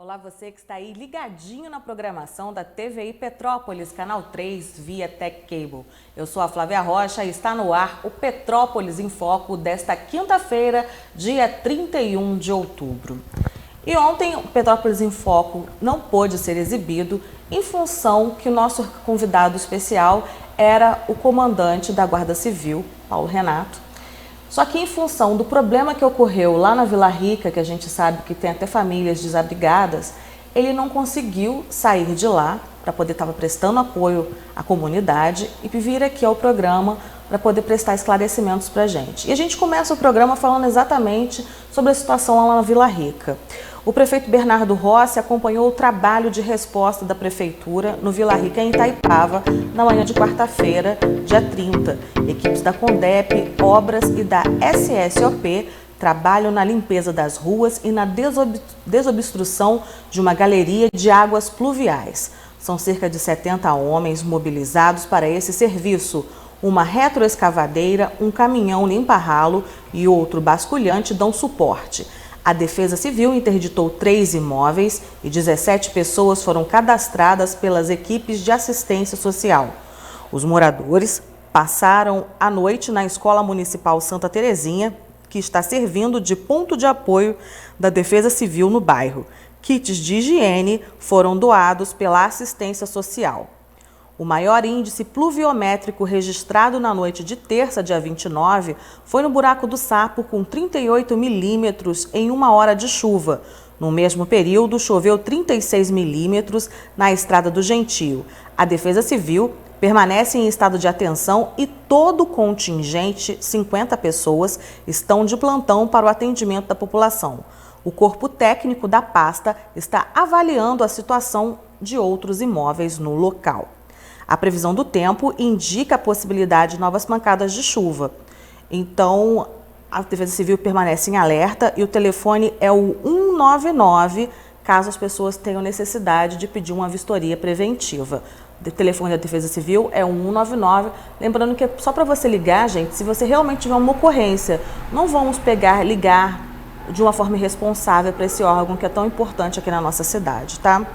Olá, você que está aí ligadinho na programação da TVI Petrópolis, canal 3, via Tech Cable. Eu sou a Flávia Rocha e está no ar o Petrópolis em Foco desta quinta-feira, dia 31 de outubro. E ontem o Petrópolis em Foco não pôde ser exibido em função que o nosso convidado especial era o comandante da Guarda Civil, Paulo Renato. Só que em função do problema que ocorreu lá na Vila Rica, que a gente sabe que tem até famílias desabrigadas, ele não conseguiu sair de lá para poder estar prestando apoio à comunidade e vir aqui ao programa para poder prestar esclarecimentos para a gente. E a gente começa o programa falando exatamente sobre a situação lá na Vila Rica. O prefeito Bernardo Rossi acompanhou o trabalho de resposta da prefeitura no Vila Rica, em Itaipava, na manhã de quarta-feira, dia 30. Equipes da Condep, Obras e da SSOP trabalham na limpeza das ruas e na desobstrução de uma galeria de águas pluviais. São cerca de 70 homens mobilizados para esse serviço. Uma retroescavadeira, um caminhão limpa-ralo e outro basculhante dão suporte. A Defesa Civil interditou 3 imóveis e 17 pessoas foram cadastradas pelas equipes de assistência social. Os moradores passaram a noite na Escola Municipal Santa Terezinha, que está servindo de ponto de apoio da Defesa Civil no bairro. Kits de higiene foram doados pela assistência social. O maior índice pluviométrico registrado na noite de terça, dia 29, foi no Buraco do Sapo, com 38 milímetros em 1 hora de chuva. No mesmo período, choveu 36 milímetros na Estrada do Gentio. A Defesa Civil permanece em estado de atenção e todo o contingente, 50 pessoas, estão de plantão para o atendimento da população. O corpo técnico da pasta está avaliando a situação de outros imóveis no local. A previsão do tempo indica a possibilidade de novas pancadas de chuva. Então, a Defesa Civil permanece em alerta e o telefone é o 199, caso as pessoas tenham necessidade de pedir uma vistoria preventiva. O telefone da Defesa Civil é o 199. Lembrando que é só para você ligar, gente, se você realmente tiver uma ocorrência. Não vamos ligar de uma forma irresponsável para esse órgão que é tão importante aqui na nossa cidade, tá?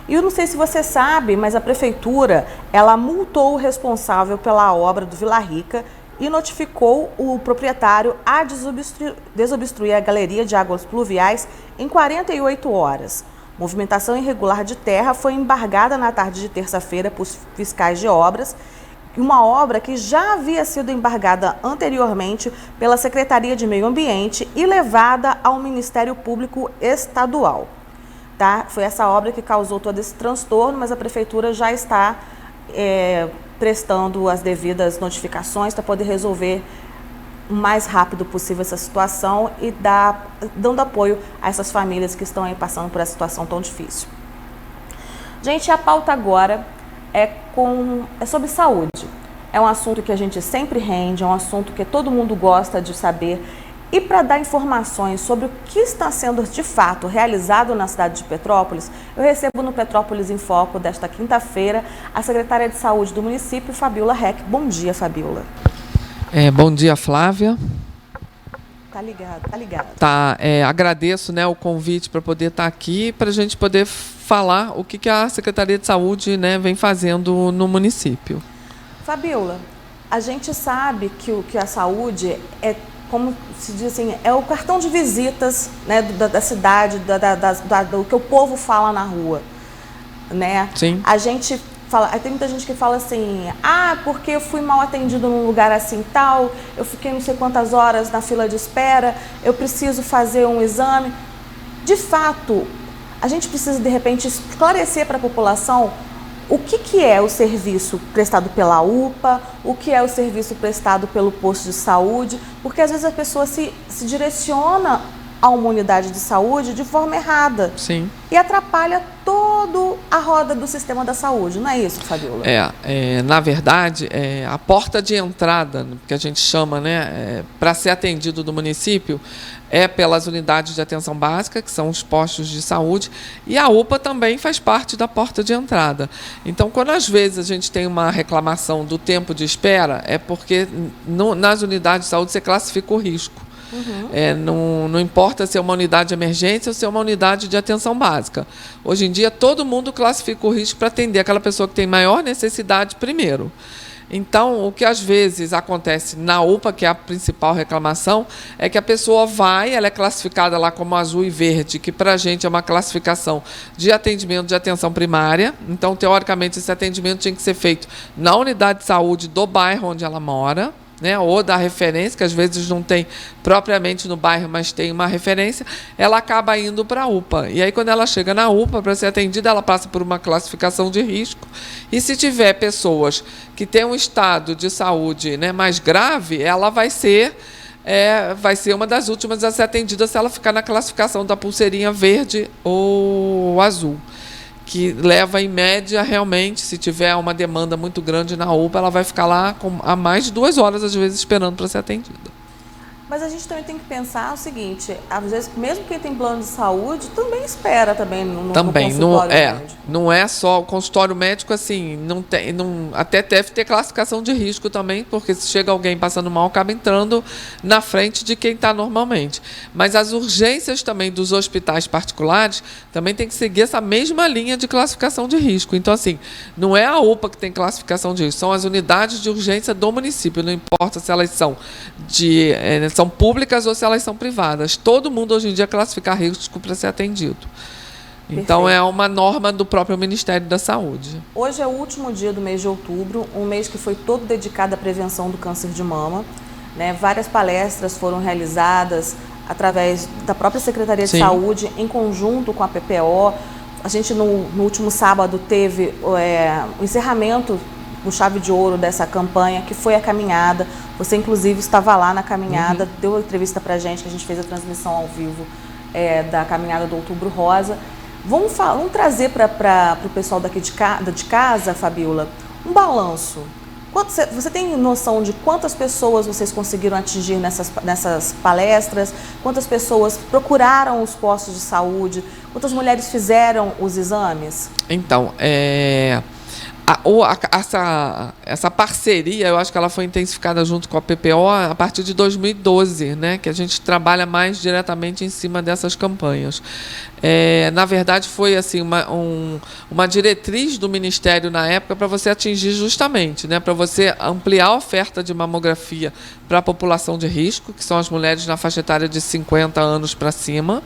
E eu não sei se você sabe, mas a prefeitura, ela multou o responsável pela obra do Vila Rica e notificou o proprietário a desobstruir a galeria de águas pluviais em 48 horas. Movimentação irregular de terra foi embargada na tarde de terça-feira por fiscais de obras, uma obra que já havia sido embargada anteriormente pela Secretaria de Meio Ambiente e levada ao Ministério Público Estadual. Tá? Foi essa obra que causou todo esse transtorno, mas a prefeitura já está prestando as devidas notificações para poder resolver o mais rápido possível essa situação e dando apoio a essas famílias que estão aí passando por essa situação tão difícil. Gente, a pauta agora é sobre saúde. É um assunto que a gente sempre rende, é um assunto que todo mundo gosta de saber. E para dar informações sobre o que está sendo de fato realizado na cidade de Petrópolis, eu recebo no Petrópolis em Foco desta quinta-feira a secretária de Saúde do município, Fabiola Reck. Bom dia, Fabiola. Bom dia, Flávia. Tá ligado, tá ligado. Agradeço, o convite para poder estar aqui, para a gente poder falar o que a Secretaria de Saúde, vem fazendo no município. Fabiola, a gente sabe que a saúde é, como se diz assim, é o cartão de visitas, da cidade, do que o povo fala na rua, né? Sim. A gente fala, tem muita gente que fala assim, porque eu fui mal atendido num lugar assim tal, eu fiquei não sei quantas horas na fila de espera, eu preciso fazer um exame. De fato, a gente precisa de repente esclarecer para a população o que é o serviço prestado pela UPA, o que é o serviço prestado pelo posto de saúde, porque às vezes a pessoa se direciona a uma unidade de saúde de forma errada. Sim. E atrapalha toda a roda do sistema da saúde, não é isso, Fabiola? Na verdade, a porta de entrada, que a gente chama, para ser atendido do município, é pelas unidades de atenção básica, que são os postos de saúde, e a UPA também faz parte da porta de entrada. Então, quando às vezes a gente tem uma reclamação do tempo de espera, é porque nas unidades de saúde você classifica o risco. Não importa se é uma unidade de emergência ou se é uma unidade de atenção básica. Hoje em dia, todo mundo classifica o risco para atender aquela pessoa que tem maior necessidade primeiro. Então, o que às vezes acontece na UPA, que é a principal reclamação, é que a pessoa vai, ela é classificada lá como azul e verde, que para a gente é uma classificação de atendimento de atenção primária. Então, teoricamente, esse atendimento tinha que ser feito na unidade de saúde do bairro onde ela mora, né, ou da referência, que às vezes não tem propriamente no bairro, mas tem uma referência, ela acaba indo para a UPA. E aí, quando ela chega na UPA para ser atendida, ela passa por uma classificação de risco. E se tiver pessoas que têm um estado de saúde, né, mais grave, ela vai ser uma das últimas a ser atendida se ela ficar na classificação da pulseirinha verde ou azul, que leva, em média, realmente, se tiver uma demanda muito grande na UPA, ela vai ficar lá há mais de 2 horas, às vezes, esperando para ser atendida. Mas a gente também tem que pensar o seguinte, às vezes, mesmo quem tem plano de saúde, também espera também no consultório médico. Não é só o consultório médico, assim, até deve ter classificação de risco também, porque se chega alguém passando mal, acaba entrando na frente de quem está normalmente. Mas as urgências também dos hospitais particulares também tem que seguir essa mesma linha de classificação de risco. Então, assim, não é a UPA que tem classificação de risco, são as unidades de urgência do município, não importa se elas são são públicas ou se elas são privadas. Todo mundo hoje em dia classifica risco para ser atendido. Então, é uma norma do próprio Ministério da Saúde. Hoje é o último dia do mês de outubro, um mês que foi todo dedicado à prevenção do câncer de mama, né? Várias palestras foram realizadas através da própria Secretaria de Saúde, em conjunto com a PPO. A gente, no último sábado, teve o encerramento com chave de ouro dessa campanha, que foi a caminhada. Você, inclusive, estava lá na caminhada, deu uma entrevista para a gente, que a gente fez a transmissão ao vivo da caminhada do Outubro Rosa. Vamos trazer para o pessoal daqui de casa, Fabiola, um balanço. Você tem noção de quantas pessoas vocês conseguiram atingir nessas palestras? Quantas pessoas procuraram os postos de saúde? Quantas mulheres fizeram os exames? Então, essa parceria, eu acho que ela foi intensificada junto com a PPO a partir de 2012, né, que a gente trabalha mais diretamente em cima dessas campanhas. Na verdade, foi assim, uma diretriz do Ministério na época para você atingir justamente, né, para você ampliar a oferta de mamografia para a população de risco, que são as mulheres na faixa etária de 50 anos para cima.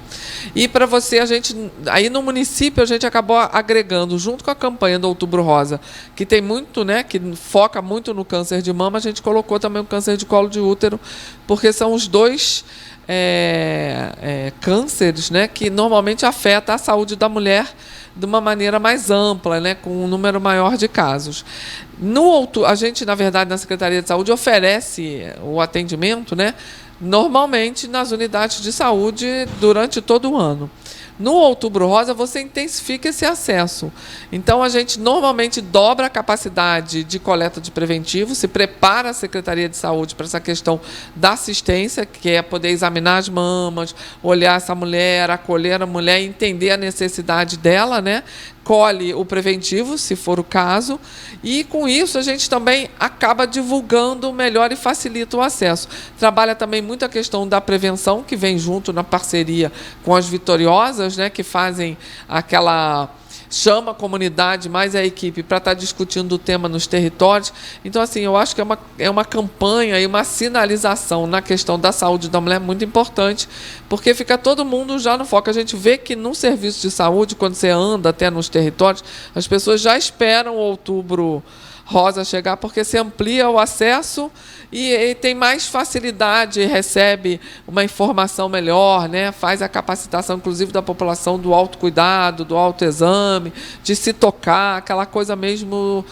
E para você, aí no município, a gente acabou agregando, junto com a campanha do Outubro Rosa, que tem muito, né, que foca muito no câncer de mama, a gente colocou também o câncer de colo de útero, porque são os dois cânceres, né, que normalmente afetam a saúde da mulher de uma maneira mais ampla, né, com um número maior de casos. A gente, na verdade, na Secretaria de Saúde, oferece o atendimento, né, normalmente nas unidades de saúde durante todo o ano. No Outubro Rosa, você intensifica esse acesso. Então, a gente normalmente dobra a capacidade de coleta de preventivo, se prepara a Secretaria de Saúde para essa questão da assistência, que é poder examinar as mamas, olhar essa mulher, acolher a mulher, entender a necessidade dela, né? Colhe o preventivo, se for o caso, e com isso a gente também acaba divulgando melhor e facilita o acesso. Trabalha também muito a questão da prevenção, que vem junto na parceria com as Vitoriosas, né, que fazem chama a comunidade mais a equipe para estar discutindo o tema nos territórios. Então, assim, eu acho que é uma campanha e uma sinalização na questão da saúde da mulher muito importante, porque fica todo mundo já no foco. A gente vê que no serviço de saúde, quando você anda até nos territórios, as pessoas já esperam o Outubro Rosa chegar, porque se amplia o acesso e tem mais facilidade, recebe uma informação melhor, né? Faz a capacitação, inclusive, da população do autocuidado, do autoexame, de se tocar, aquela coisa mesmo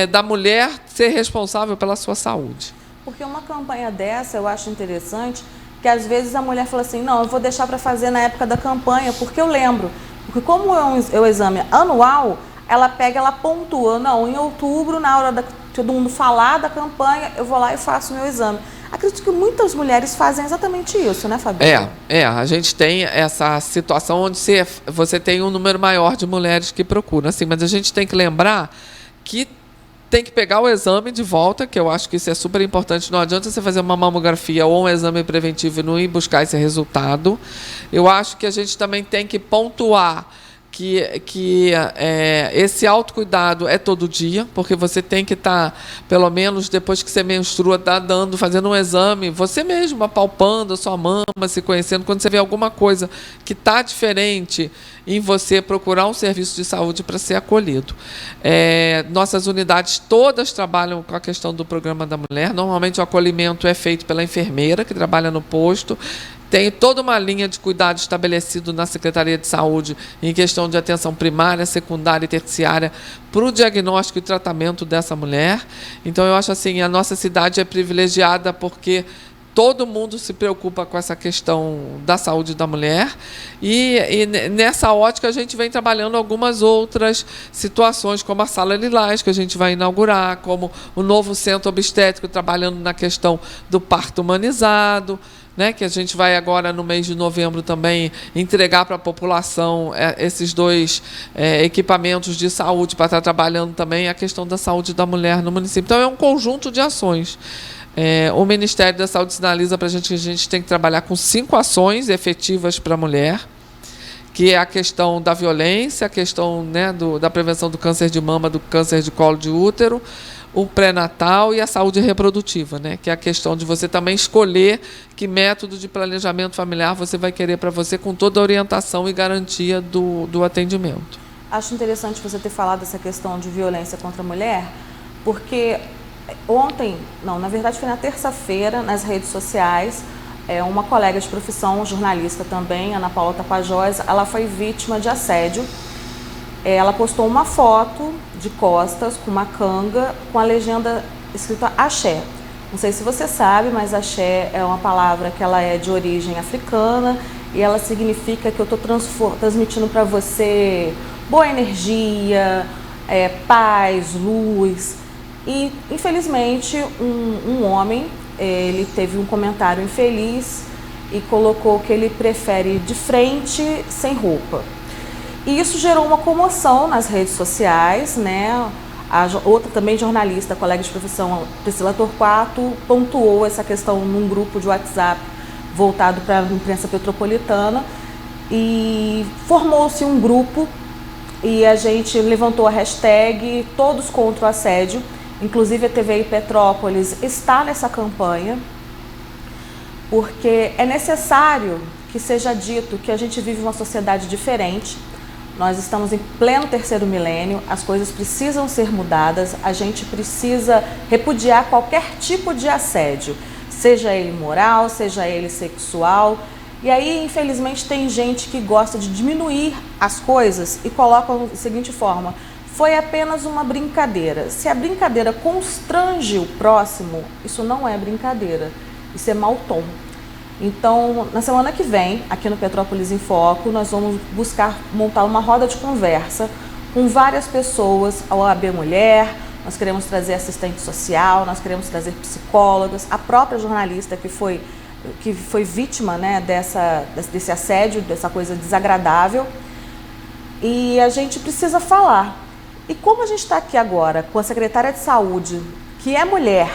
da mulher ser responsável pela sua saúde. Porque uma campanha dessa eu acho interessante, que às vezes a mulher fala assim, não, eu vou deixar para fazer na época da campanha, porque eu lembro. Porque como é um exame anual, ela pontua, não, em outubro, na hora de todo mundo falar da campanha, eu vou lá e faço o meu exame. Acredito que muitas mulheres fazem exatamente isso, né, Fabiola? A gente tem essa situação onde você tem um número maior de mulheres que procuram, assim, mas a gente tem que lembrar que tem que pegar o exame de volta, que eu acho que isso é super importante. Não adianta você fazer uma mamografia ou um exame preventivo e não ir buscar esse resultado. Eu acho que a gente também tem que pontuar que esse autocuidado é todo dia, porque você tem que estar, pelo menos depois que você menstrua, fazendo um exame, você mesmo, apalpando a sua mama, se conhecendo. Quando você vê alguma coisa que está diferente em você, procurar um serviço de saúde para ser acolhido. Nossas unidades todas trabalham com a questão do programa da mulher. Normalmente o acolhimento é feito pela enfermeira que trabalha no posto. Tem toda uma linha de cuidado estabelecido na Secretaria de Saúde em questão de atenção primária, secundária e terciária para o diagnóstico e tratamento dessa mulher. Então, eu acho assim, a nossa cidade é privilegiada porque todo mundo se preocupa com essa questão da saúde da mulher e nessa ótica a gente vem trabalhando algumas outras situações, como a Sala Lilás, que a gente vai inaugurar, como o novo centro obstétrico, trabalhando na questão do parto humanizado, né, que a gente vai agora no mês de novembro também entregar para a população esses 2 equipamentos de saúde para estar trabalhando também a questão da saúde da mulher no município. Então é um conjunto de ações. O Ministério da Saúde sinaliza para a gente que a gente tem que trabalhar com 5 ações efetivas para a mulher, que é a questão da violência, a questão, né, da prevenção do câncer de mama, do câncer de colo de útero, o pré-natal e a saúde reprodutiva, né? Que é a questão de você também escolher que método de planejamento familiar você vai querer para você, com toda a orientação e garantia do atendimento. Acho interessante você ter falado dessa questão de violência contra a mulher, porque ontem, não, na verdade foi na terça-feira, nas redes sociais, uma colega de profissão, jornalista também, Ana Paula Tapajós, ela foi vítima de assédio. Ela postou uma foto de costas com uma canga com a legenda escrita axé. Não sei se você sabe, mas axé é uma palavra que ela é de origem africana e ela significa que eu estou transmitindo para você boa energia, paz, luz. E, infelizmente, um homem, ele teve um comentário infeliz e colocou que ele prefere de frente, sem roupa. E isso gerou uma comoção nas redes sociais, né? A outra também jornalista, colega de profissão, Priscila Torquato, pontuou essa questão num grupo de WhatsApp voltado para a imprensa petropolitana e formou-se um grupo e a gente levantou a hashtag Todos contra o Assédio. Inclusive a TVI Petrópolis está nessa campanha, porque é necessário que seja dito que a gente vive uma sociedade diferente. Nós estamos em pleno 3º milênio, as coisas precisam ser mudadas, a gente precisa repudiar qualquer tipo de assédio, seja ele moral, seja ele sexual. E aí, infelizmente, tem gente que gosta de diminuir as coisas e coloca da seguinte forma: foi apenas uma brincadeira. Se a brincadeira constrange o próximo, isso não é brincadeira, isso é mau tom. Então, na semana que vem, aqui no Petrópolis em Foco, nós vamos buscar montar uma roda de conversa com várias pessoas, a OAB Mulher, nós queremos trazer assistente social, nós queremos trazer psicólogas, a própria jornalista que foi vítima, né, desse assédio, dessa coisa desagradável. E a gente precisa falar. E como a gente está aqui agora com a secretária de Saúde, que é mulher,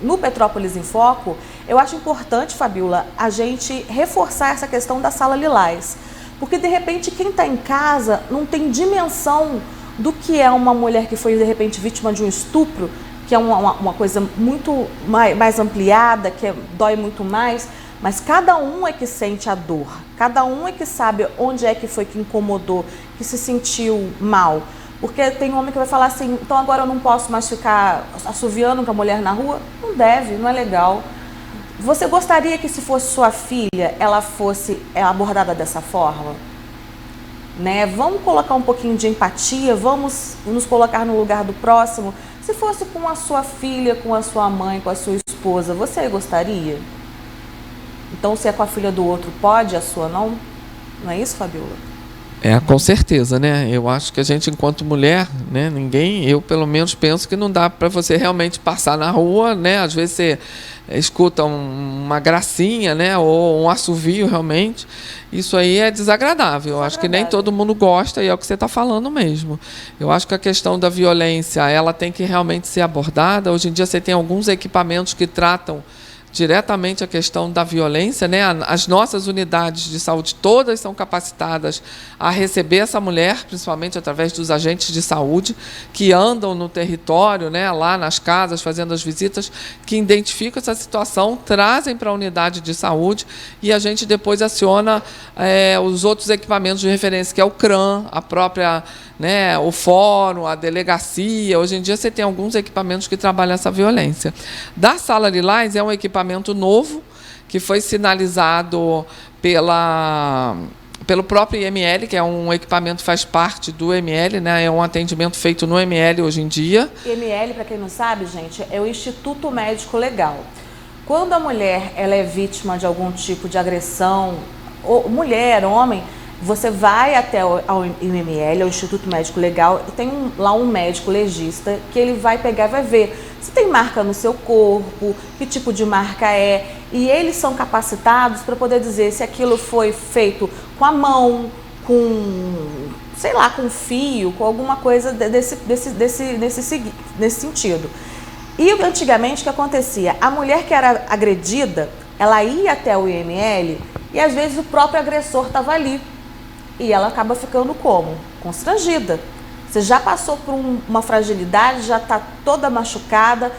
no Petrópolis em Foco, eu acho importante, Fabiola, a gente reforçar essa questão da Sala Lilás. Porque, de repente, quem está em casa não tem dimensão do que é uma mulher que foi, de repente, vítima de um estupro, que é uma coisa muito mais ampliada, que dói muito mais, mas cada um é que sente a dor, cada um é que sabe onde é que foi que incomodou, que se sentiu mal. Porque tem um homem que vai falar assim, então agora eu não posso mais ficar assoviando para a mulher na rua? Não deve, não é legal. Você gostaria que, se fosse sua filha, ela fosse abordada dessa forma? Né? Vamos colocar um pouquinho de empatia, vamos nos colocar no lugar do próximo. Se fosse com a sua filha, com a sua mãe, com a sua esposa, você gostaria? Então, se é com a filha do outro, pode, a sua não? Não é isso, Fabiola? Com certeza, né? Eu acho que a gente, enquanto mulher, né, eu pelo menos penso que não dá para você realmente passar na rua, né? Às vezes você escuta uma gracinha, né, ou um assovio realmente. Isso aí é desagradável. Eu acho que nem todo mundo gosta e é o que você está falando mesmo. Eu acho que a questão da violência, ela tem que realmente ser abordada. Hoje em dia você tem alguns equipamentos que tratam diretamente a questão da violência, né? As nossas unidades de saúde todas são capacitadas a receber essa mulher, principalmente através dos agentes de saúde que andam no território, né, lá nas casas, fazendo as visitas, que identificam essa situação, trazem para a unidade de saúde e a gente depois aciona os outros equipamentos de referência, que é o CRAM, a própria, né, o fórum, a delegacia. Hoje em dia você tem alguns equipamentos que trabalham essa violência. Da Sala Lilás é um equipamento novo que foi sinalizado pelo próprio IML, que é um equipamento que faz parte do IML, né? É um atendimento feito no IML hoje em dia. IML, para quem não sabe, gente, é o Instituto Médico Legal. Quando a mulher ela é vítima de algum tipo de agressão, ou mulher, homem, você vai até ao IML, ao Instituto Médico Legal, e tem lá um médico legista que ele vai pegar e vai ver se tem marca no seu corpo, que tipo de marca é, e eles são capacitados para poder dizer se aquilo foi feito com a mão, com, sei lá, com fio, com alguma coisa nesse sentido. E antigamente o que acontecia? A mulher que era agredida, ela ia até o IML e às vezes o próprio agressor estava ali. E ela acaba ficando como? Constrangida. Você já passou por uma fragilidade, já está toda machucada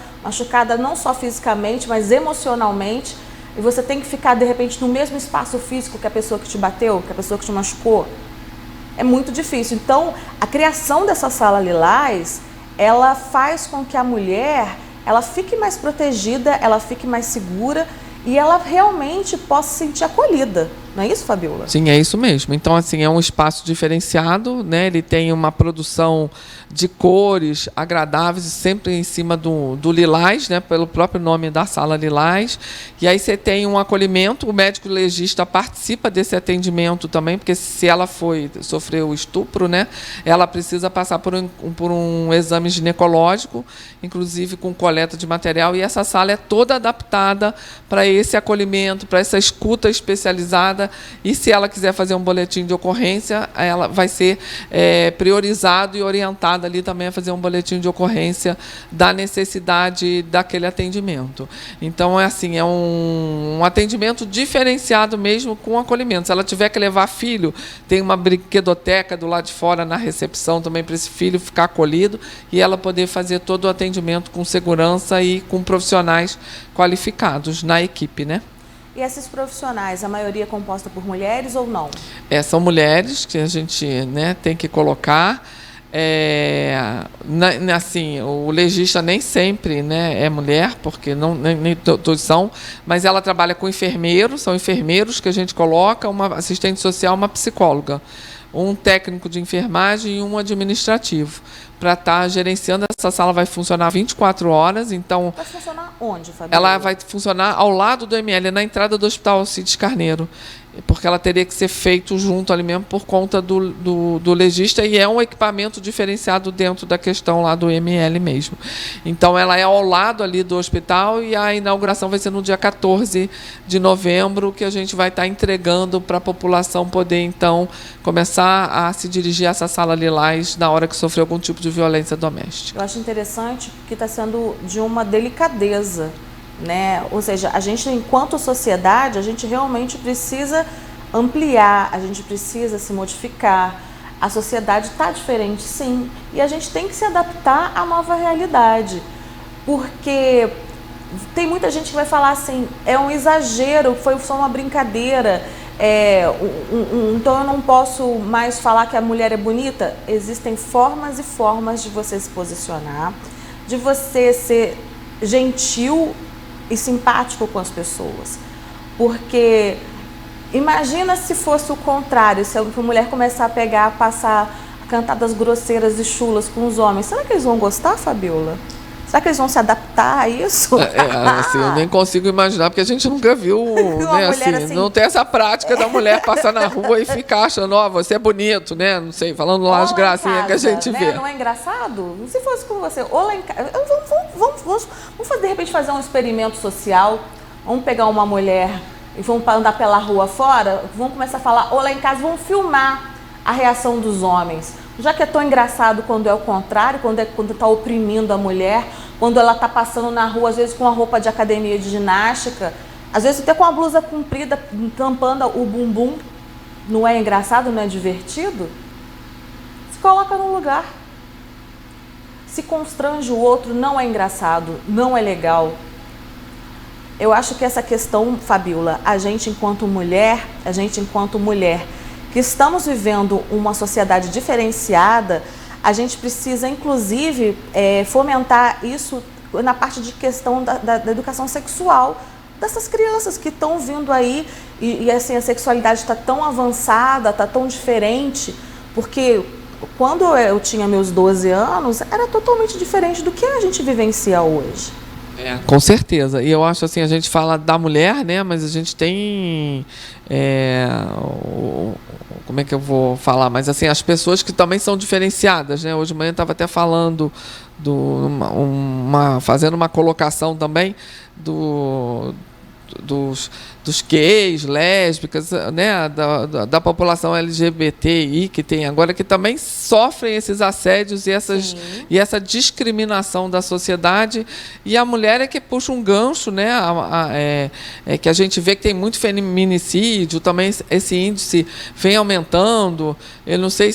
não só fisicamente, mas emocionalmente, e você tem que ficar, de repente, no mesmo espaço físico que a pessoa que te bateu, que a pessoa que te machucou. É muito difícil. Então, a criação dessa Sala Lilás, ela faz com que a mulher, ela fique mais protegida, ela fique mais segura e ela realmente possa se sentir acolhida. Não é isso, Fabiola? Sim, é isso mesmo. Então, assim, é um espaço diferenciado, né? Ele tem uma produção de cores agradáveis, sempre em cima do lilás, né? Pelo próprio nome da Sala Lilás. E aí você tem um acolhimento, o médico legista participa desse atendimento também, porque se ela sofreu estupro, né? Ela precisa passar por um exame ginecológico, inclusive com coleta de material, e essa sala é toda adaptada para esse acolhimento, para essa escuta especializada. E se ela quiser fazer um boletim de ocorrência, ela vai ser priorizado e orientada ali também a fazer um boletim de ocorrência da necessidade daquele atendimento. Então, é um atendimento diferenciado mesmo com acolhimento. Se ela tiver que levar filho, tem uma brinquedoteca do lado de fora na recepção também para esse filho ficar acolhido e ela poder fazer todo o atendimento com segurança e com profissionais qualificados na equipe, né? E esses profissionais, a maioria é composta por mulheres ou não? São mulheres que a gente, né, tem que colocar. Assim, o legista nem sempre, né, é mulher, porque nem todos são, mas ela trabalha com enfermeiros, são enfermeiros que a gente coloca, uma assistente social, uma psicóloga, um técnico de enfermagem e um administrativo, para estar gerenciando. Essa sala vai funcionar 24 horas, então... Vai funcionar onde, Fabiola? Ela vai funcionar ao lado do ML, na entrada do Hospital Alcides Carneiro, porque ela teria que ser feito junto ali mesmo por conta do legista, e é um equipamento diferenciado dentro da questão lá do ML mesmo. Então, ela é ao lado ali do hospital e a inauguração vai ser no dia 14 de novembro, que a gente vai estar entregando para a população poder, então, começar a se dirigir a essa Sala Lilás na hora que sofreu algum tipo de violência doméstica. Eu acho interessante que está sendo de uma delicadeza, né? Ou seja, a gente, enquanto sociedade, a gente realmente precisa ampliar, a gente precisa se modificar. A sociedade está diferente, sim, e a gente tem que se adaptar à nova realidade, porque tem muita gente que vai falar assim, é um exagero, foi só uma brincadeira, então eu não posso mais falar que a mulher é bonita. Existem formas e formas de você se posicionar, de você ser gentil e simpático com as pessoas, porque imagina se fosse o contrário, se a mulher começar a pegar, passar cantadas grosseiras e chulas com os homens, será que eles vão gostar, Fabiola? Será que eles vão se adaptar a isso? Assim, eu nem consigo imaginar, porque a gente nunca viu, né, assim, não tem essa prática da mulher passar na rua e ficar achando, você é bonito, né? Não sei, falando lá as gracinhas que a gente vê. Não é engraçado? Se fosse com você, ou lá em casa, vamos de repente fazer um experimento social, vamos pegar uma mulher e vamos andar pela rua fora, vamos começar a falar, ou lá em casa, vamos filmar a reação dos homens. Já que é tão engraçado quando é o contrário, quando está oprimindo a mulher, quando ela está passando na rua, às vezes com a roupa de academia de ginástica, às vezes até com a blusa comprida, tampando o bumbum. Não é engraçado, não é divertido? Se coloca num lugar. Se constrange o outro, não é engraçado, não é legal. Eu acho que essa questão, Fabiola, a gente enquanto mulher, que estamos vivendo uma sociedade diferenciada, a gente precisa, inclusive, fomentar isso na parte de questão da educação sexual dessas crianças que estão vindo aí e assim, a sexualidade está tão avançada, está tão diferente, porque quando eu tinha meus 12 anos, era totalmente diferente do que a gente vivencia hoje. Com certeza. E eu acho assim, a gente fala da mulher, né? Mas a gente tem... como é que eu vou falar? Mas assim, as pessoas que também são diferenciadas, né? Hoje de manhã eu estava até falando, fazendo uma colocação também dos gays, lésbicas, né, da população LGBTI que tem agora, que também sofrem esses assédios e essa discriminação da sociedade, e a mulher é que puxa um gancho, né, que a gente vê que tem muito feminicídio, também esse índice vem aumentando. Eu não sei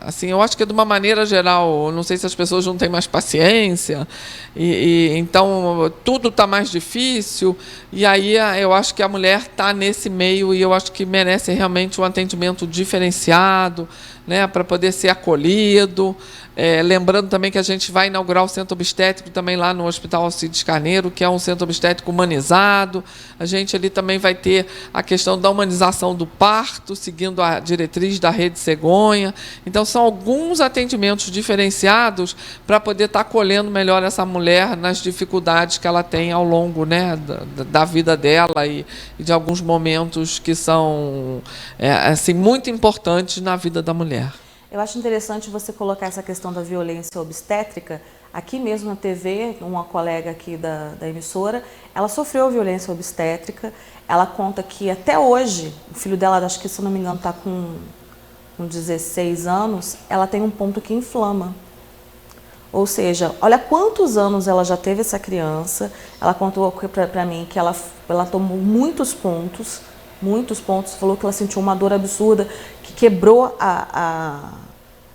assim, eu acho que de uma maneira geral, eu não sei se as pessoas não têm mais paciência, então tudo está mais difícil, e aí eu acho que a mulher está nesse meio e eu acho que merece realmente um atendimento diferenciado, né, para poder ser acolhido. Lembrando também que a gente vai inaugurar o centro obstétrico também lá no Hospital Alcides Carneiro, que é um centro obstétrico humanizado. A gente ali também vai ter a questão da humanização do parto, seguindo a diretriz da Rede Cegonha. Então, são alguns atendimentos diferenciados para poder estar acolhendo melhor essa mulher nas dificuldades que ela tem ao longo, né, da vida dela e de alguns momentos que são assim, muito importantes na vida da mulher. Eu acho interessante você colocar essa questão da violência obstétrica. Aqui mesmo na TV, uma colega aqui da emissora, ela sofreu violência obstétrica. Ela conta que até hoje, o filho dela, acho que se não me engano, está com 16 anos, ela tem um ponto que inflama. Ou seja, olha quantos anos ela já teve essa criança. Ela contou para mim que ela tomou muitos pontos, falou que ela sentiu uma dor absurda, que quebrou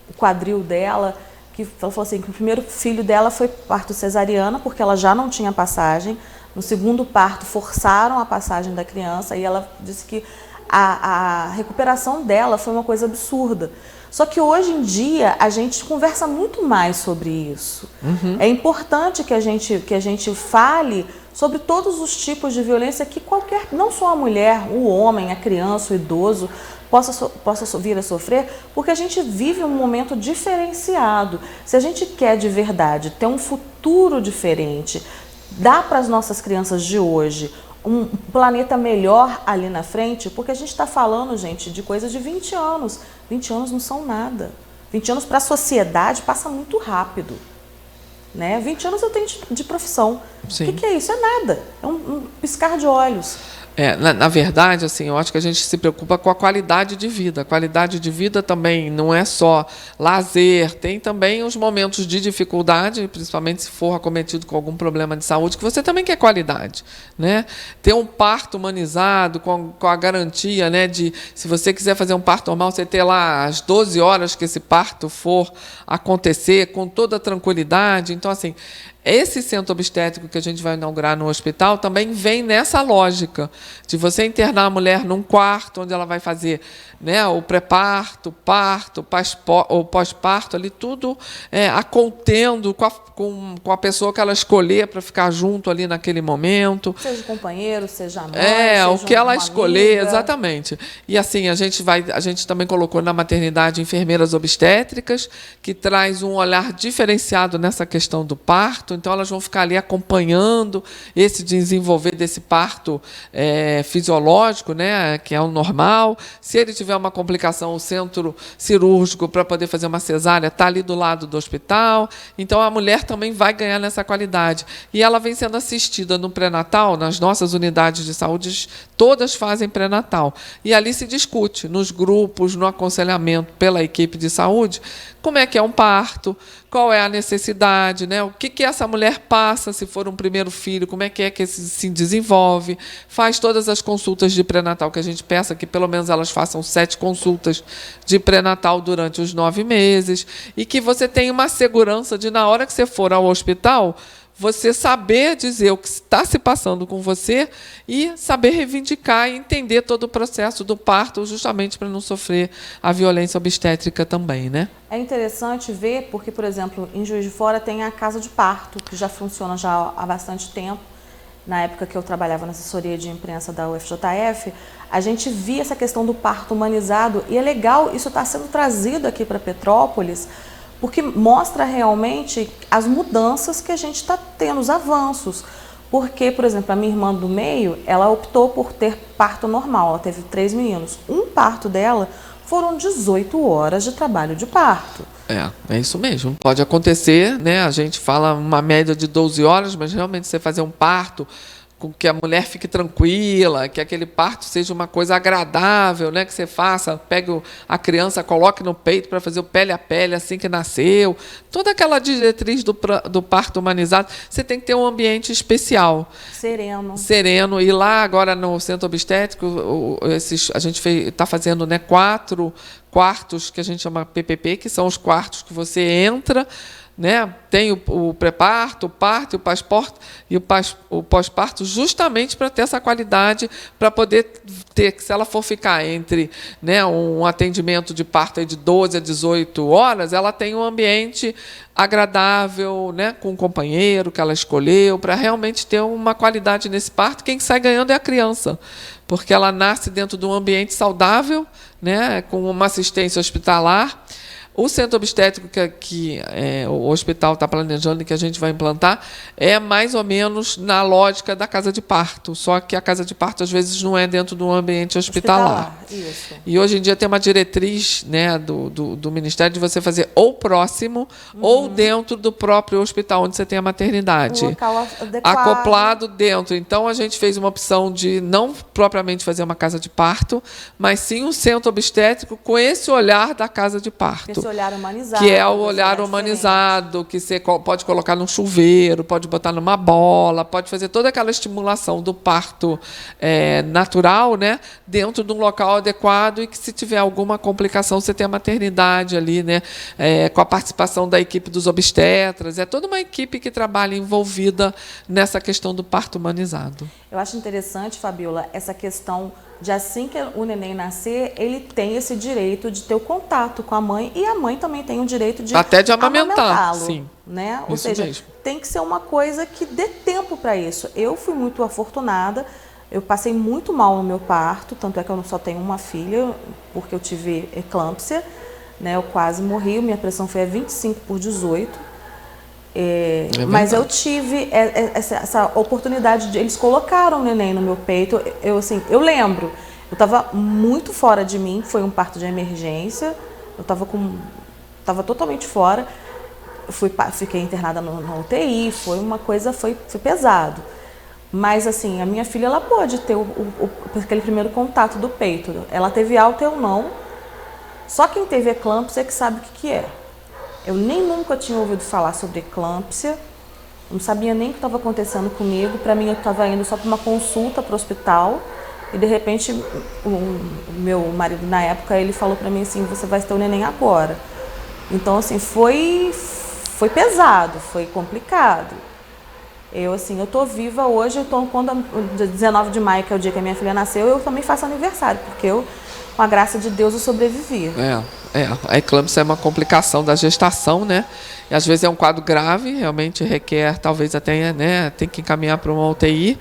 o quadril dela, que ela falou assim, que o primeiro filho dela foi parto cesariana, porque ela já não tinha passagem. No segundo parto, forçaram a passagem da criança, e ela disse que a recuperação dela foi uma coisa absurda. Só que hoje em dia a gente conversa muito mais sobre isso. Uhum. É importante que a gente fale sobre todos os tipos de violência que não só a mulher, o homem, a criança, o idoso, possa vir a sofrer, porque a gente vive um momento diferenciado. Se a gente quer de verdade ter um futuro diferente, dar para as nossas crianças de hoje um planeta melhor ali na frente, porque a gente está falando, gente, de coisas de 20 anos. 20 anos não são nada. 20 anos para a sociedade passa muito rápido. Né? 20 anos eu tenho de profissão. Sim. O que é isso? É nada. É um piscar de olhos. Na verdade, assim, eu acho que a gente se preocupa com a qualidade de vida. A qualidade de vida também não é só lazer, tem também os momentos de dificuldade, principalmente se for acometido com algum problema de saúde, que você também quer qualidade, né? Ter um parto humanizado, com a garantia, né, de, se você quiser fazer um parto normal, você ter lá as 12 horas que esse parto for acontecer, com toda a tranquilidade. Então, assim, esse centro obstétrico que a gente vai inaugurar no hospital também vem nessa lógica de você internar a mulher num quarto onde ela vai fazer né, o pré-parto, o parto, o pós-parto, ali tudo acontendo com a pessoa que ela escolher para ficar junto ali naquele momento. Seja o companheiro, seja a mãe, seja o que ela uma escolher, amiga. exatamente. E assim, a gente também colocou na maternidade enfermeiras obstétricas, que traz um olhar diferenciado nessa questão do parto. Então, elas vão ficar ali acompanhando esse desenvolver desse parto fisiológico, né, que é o normal. Se ele tiver uma complicação, o centro cirúrgico para poder fazer uma cesárea está ali do lado do hospital. Então, a mulher também vai ganhar nessa qualidade. E ela vem sendo assistida no pré-natal, nas nossas unidades de saúde, todas fazem pré-natal. E ali se discute, nos grupos, no aconselhamento pela equipe de saúde, como é que é um parto, qual é a necessidade, né? O que essa mulher passa se for um primeiro filho, como é que se desenvolve, faz todas as consultas de pré-natal, que a gente peça que pelo menos elas façam 7 consultas de pré-natal durante os 9 meses, e que você tenha uma segurança de, na hora que você for ao hospital, você saber dizer o que está se passando com você e saber reivindicar e entender todo o processo do parto, justamente para não sofrer a violência obstétrica também, né? É interessante ver, porque, por exemplo, em Juiz de Fora tem a casa de parto, que já funciona já há bastante tempo. Na época que eu trabalhava na assessoria de imprensa da UFJF, a gente via essa questão do parto humanizado, e é legal, isso está sendo trazido aqui para Petrópolis, porque mostra realmente as mudanças que a gente está tendo, os avanços. Porque, por exemplo, a minha irmã do meio, ela optou por ter parto normal, ela teve 3 meninos. Um parto dela foram 18 horas de trabalho de parto. É isso mesmo. Pode acontecer, né? A gente fala uma média de 12 horas, mas realmente você fazer um parto com que a mulher fique tranquila, que aquele parto seja uma coisa agradável, né? Que você faça, pegue a criança, coloque no peito para fazer o pele a pele assim que nasceu. Toda aquela diretriz do parto humanizado, você tem que ter um ambiente especial. Sereno. E lá agora no centro obstétrico, a gente está fazendo, né, 4 quartos que a gente chama PPP, que são os quartos que você entra, né? Tem o pré-parto, o parto e o pós-parto, justamente para ter essa qualidade, para poder ter, se ela for ficar entre, né, um atendimento de parto aí de 12 a 18 horas, ela tem um ambiente agradável, né, com o companheiro que ela escolheu, para realmente ter uma qualidade nesse parto. Quem sai ganhando é a criança, porque ela nasce dentro de um ambiente saudável, né, com uma assistência hospitalar. O centro obstétrico que o hospital está planejando e que a gente vai implantar é mais ou menos na lógica da casa de parto, só que a casa de parto às vezes não é dentro do ambiente hospitalar. Isso. E hoje em dia tem uma diretriz, né, do Ministério de você fazer ou próximo ou dentro do próprio hospital onde você tem a maternidade. Um local adequado. Acoplado dentro. Então a gente fez uma opção de não propriamente fazer uma casa de parto, mas sim um centro obstétrico com esse olhar da casa de parto. Esse olhar humanizado. Que é o olhar humanizado, que você pode colocar num chuveiro, pode botar numa bola, pode fazer toda aquela estimulação do parto natural, né, dentro de um local adequado, e que, se tiver alguma complicação, você tem a maternidade ali, né, com a participação da equipe dos obstetras. É toda uma equipe que trabalha envolvida nessa questão do parto humanizado. Eu acho interessante, Fabiola, essa questão de, assim que o neném nascer, ele tem esse direito de ter o contato com a mãe, e a mãe também tem o direito de até de amamentá-lo, sim, né? Ou isso seja, mesmo. Tem que ser uma coisa que dê tempo para isso. Eu fui muito afortunada, eu passei muito mal no meu parto, tanto é que eu só tenho uma filha, porque eu tive eclâmpsia, né? Eu quase morri, minha pressão foi a 25/18. Mas eu tive essa oportunidade eles colocaram o neném no meu peito. Eu lembro, eu estava muito fora de mim, foi um parto de emergência, eu estava totalmente fora, fiquei internada no UTI, foi uma coisa, foi pesado. Mas assim, a minha filha, ela pôde ter aquele primeiro contato do peito, ela teve alta, eu não, só quem teve eclâmpsia é que sabe o que é. Eu nem nunca tinha ouvido falar sobre eclâmpsia, não sabia nem o que estava acontecendo comigo. Para mim, eu estava indo só para uma consulta para o hospital, e de repente o meu marido na época, ele falou para mim assim: você vai ter o neném agora. Então assim, foi pesado, foi complicado. Eu tô viva hoje, quando 19 de maio, que é o dia que a minha filha nasceu, eu também faço aniversário, porque com a graça de Deus, eu sobrevivi. A eclâmpsia é uma complicação da gestação, né? E às vezes é um quadro grave, realmente requer, talvez até, né, tem que encaminhar para uma UTI.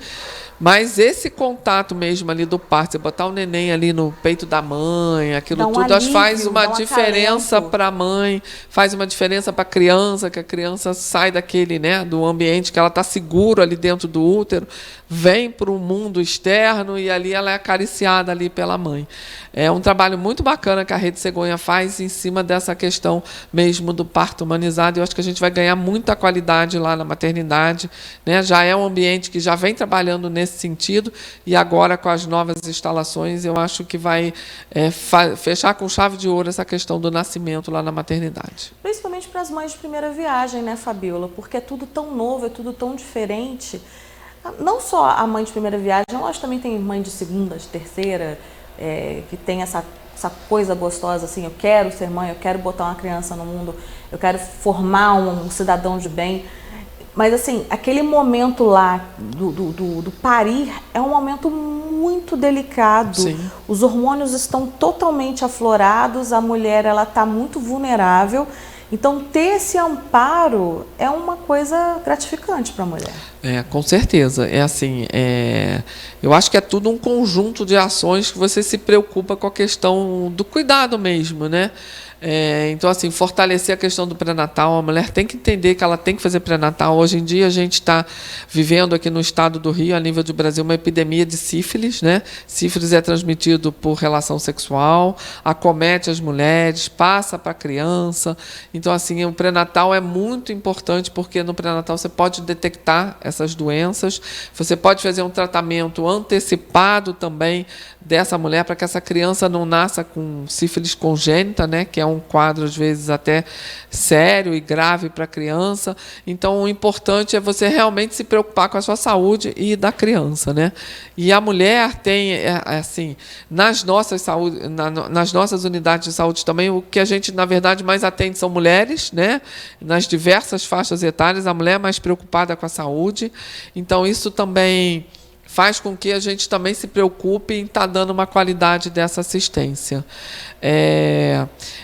Mas esse contato mesmo ali do parto, você botar o neném ali no peito da mãe, aquilo tudo, acho que faz uma diferença para a mãe, faz uma diferença para a criança, que a criança sai daquele, né, do ambiente que ela está segura ali dentro do útero, vem para o mundo externo e ali ela é acariciada ali pela mãe. É um trabalho muito bacana que a Rede Cegonha faz em cima dessa questão mesmo do parto humanizado. Eu acho que a gente vai ganhar muita qualidade lá na maternidade, né? Já é um ambiente que já vem trabalhando nesse sentido e agora com as novas instalações eu acho que vai fechar com chave de ouro essa questão do nascimento lá na maternidade. Principalmente para as mães de primeira viagem, né, Fabíola? Porque é tudo tão novo, é tudo tão diferente. Não só a mãe de primeira viagem, nós também tem mãe de segunda, de terceira, que tem essa coisa gostosa, assim, eu quero ser mãe, eu quero botar uma criança no mundo, eu quero formar um cidadão de bem. Mas, assim, aquele momento lá do parir é um momento muito delicado. Sim. Os hormônios estão totalmente aflorados, a mulher está muito vulnerável. Então, ter esse amparo é uma coisa gratificante para a mulher. Com certeza. Eu acho que é tudo um conjunto de ações que você se preocupa com a questão do cuidado mesmo, né? Então, assim, fortalecer a questão do pré-natal. A mulher tem que entender que ela tem que fazer pré-natal. Hoje em dia, a gente está vivendo aqui no estado do Rio, a nível do Brasil, uma epidemia de sífilis, né? Sífilis é transmitido por relação sexual, acomete as mulheres, passa para a criança. Então, assim, o pré-natal é muito importante, porque no pré-natal você pode detectar essas doenças, você pode fazer um tratamento antecipado também dessa mulher, para que essa criança não nasça com sífilis congênita, né? Que é um quadro, às vezes, até sério e grave para a criança. Então, o importante é você realmente se preocupar com a sua saúde e da criança, né? E a mulher tem, assim, nas nossas unidades de saúde também, o que a gente, na verdade, mais atende são mulheres, né? Nas diversas faixas etárias, a mulher é mais preocupada com a saúde. Então, isso também faz com que a gente também se preocupe em estar dando uma qualidade dessa assistência.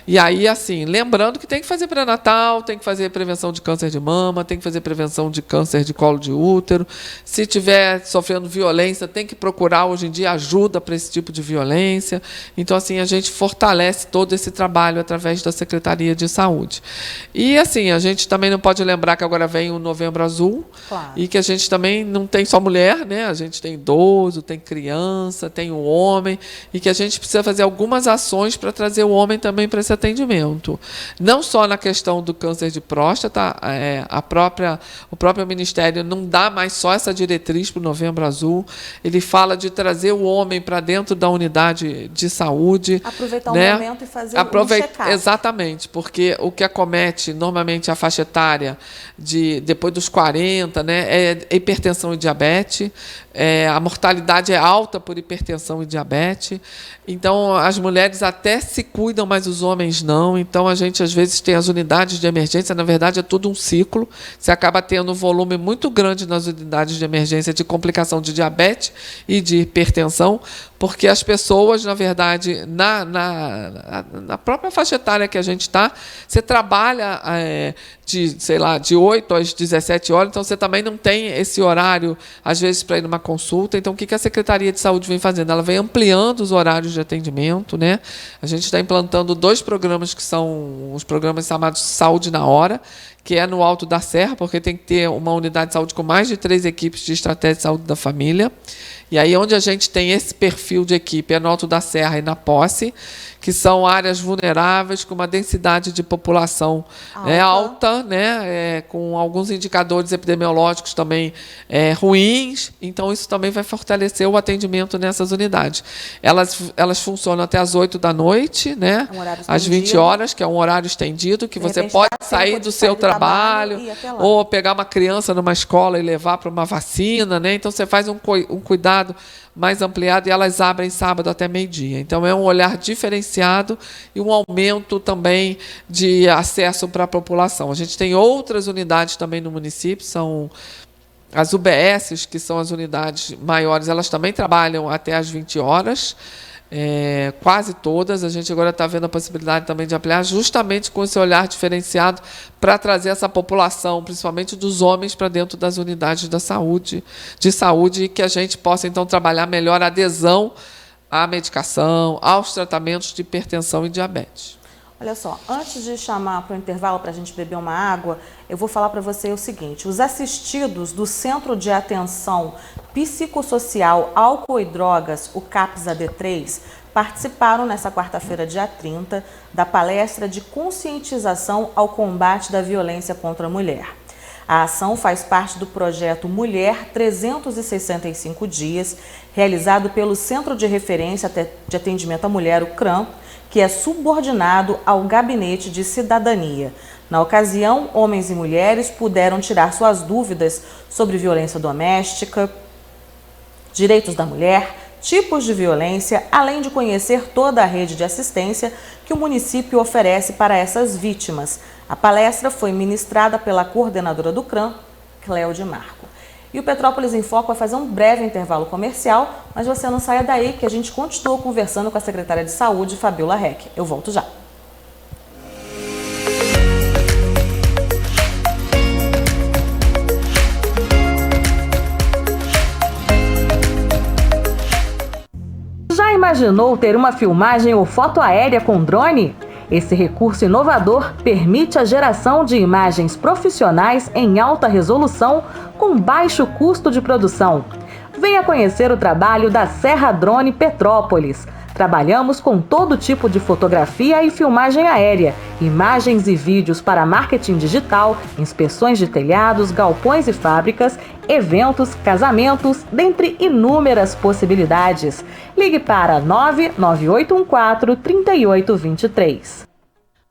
E aí, assim, lembrando que tem que fazer pré-natal, tem que fazer prevenção de câncer de mama, tem que fazer prevenção de câncer de colo de útero. Se estiver sofrendo violência, tem que procurar, hoje em dia, ajuda para esse tipo de violência. Então, assim, a gente fortalece todo esse trabalho através da Secretaria de Saúde. E, assim, a gente também não pode lembrar que agora vem o Novembro Azul, claro, e que a gente também não tem só mulher, né? A gente tem idoso, tem criança, tem o homem, e que a gente precisa fazer algumas ações para trazer o homem também para esse atendimento. Não só na questão do câncer de próstata, o próprio Ministério não dá mais só essa diretriz para o Novembro Azul, ele fala de trazer o homem para dentro da unidade de saúde. Aproveitar né? o momento e fazer um check-up. Exatamente, porque o que acomete normalmente a faixa etária depois dos 40, né, é hipertensão e diabetes. A mortalidade é alta por hipertensão e diabetes. Então, as mulheres até se cuidam, mas os homens não. Então, a gente, às vezes, tem as unidades de emergência. Na verdade, é tudo um ciclo. Você acaba tendo um volume muito grande nas unidades de emergência de complicação de diabetes e de hipertensão, porque as pessoas, na verdade, na própria faixa etária que a gente está, você trabalha de 8 às 17 horas, então você também não tem esse horário, às vezes, para ir numa consulta. Então, o que a Secretaria de Saúde vem fazendo? Ela vem ampliando os horários de atendimento, né? A gente está implantando 2 programas que são os programas chamados Saúde na Hora, que é no Alto da Serra, porque tem que ter uma unidade de saúde com mais de 3 equipes de estratégia de saúde da família. E aí, onde a gente tem esse perfil de equipe é no Alto da Serra e na Posse, que são áreas vulneráveis, com uma densidade de população alta, né, com alguns indicadores epidemiológicos também ruins. Então, isso também vai fortalecer o atendimento nessas unidades. Elas funcionam até às 8 da noite, né, às 20 horas, que é um horário estendido, que você pode sair do seu trabalho ou pegar uma criança numa escola e levar para uma vacina, né? Então, você faz um cuidado mais ampliado, e elas abrem sábado até meio-dia. Então, é um olhar diferenciado e um aumento também de acesso para a população. A gente tem outras unidades também no município, são as UBSs, que são as unidades maiores, elas também trabalham até às 20 horas. quase todas. A gente agora está vendo a possibilidade também de ampliar, justamente com esse olhar diferenciado para trazer essa população, principalmente dos homens, para dentro das unidades de saúde, e que a gente possa, então, trabalhar melhor a adesão à medicação, aos tratamentos de hipertensão e diabetes. Olha só, antes de chamar para o intervalo para a gente beber uma água, eu vou falar para você o seguinte: os assistidos do Centro de Atenção Psicossocial Álcool e Drogas, o CAPS-AD3, participaram nessa quarta-feira, dia 30, da palestra de conscientização ao combate da violência contra a mulher. A ação faz parte do projeto Mulher 365 Dias, realizado pelo Centro de Referência de Atendimento à Mulher, o CRAM, que é subordinado ao Gabinete de Cidadania. Na ocasião, homens e mulheres puderam tirar suas dúvidas sobre violência doméstica, direitos da mulher, tipos de violência, além de conhecer toda a rede de assistência que o município oferece para essas vítimas. A palestra foi ministrada pela coordenadora do CRAM, Cléo de Marco. E o Petrópolis em Foco vai fazer um breve intervalo comercial, mas você não saia daí que a gente continua conversando com a secretária de Saúde, Fabiola Reck. Eu volto já. Já imaginou ter uma filmagem ou foto aérea com drone? Esse recurso inovador permite a geração de imagens profissionais em alta resolução com baixo custo de produção. Venha conhecer o trabalho da Serra Drone Petrópolis. Trabalhamos com todo tipo de fotografia e filmagem aérea, imagens e vídeos para marketing digital, inspeções de telhados, galpões e fábricas, eventos, casamentos, dentre inúmeras possibilidades. Ligue para 99814-3823.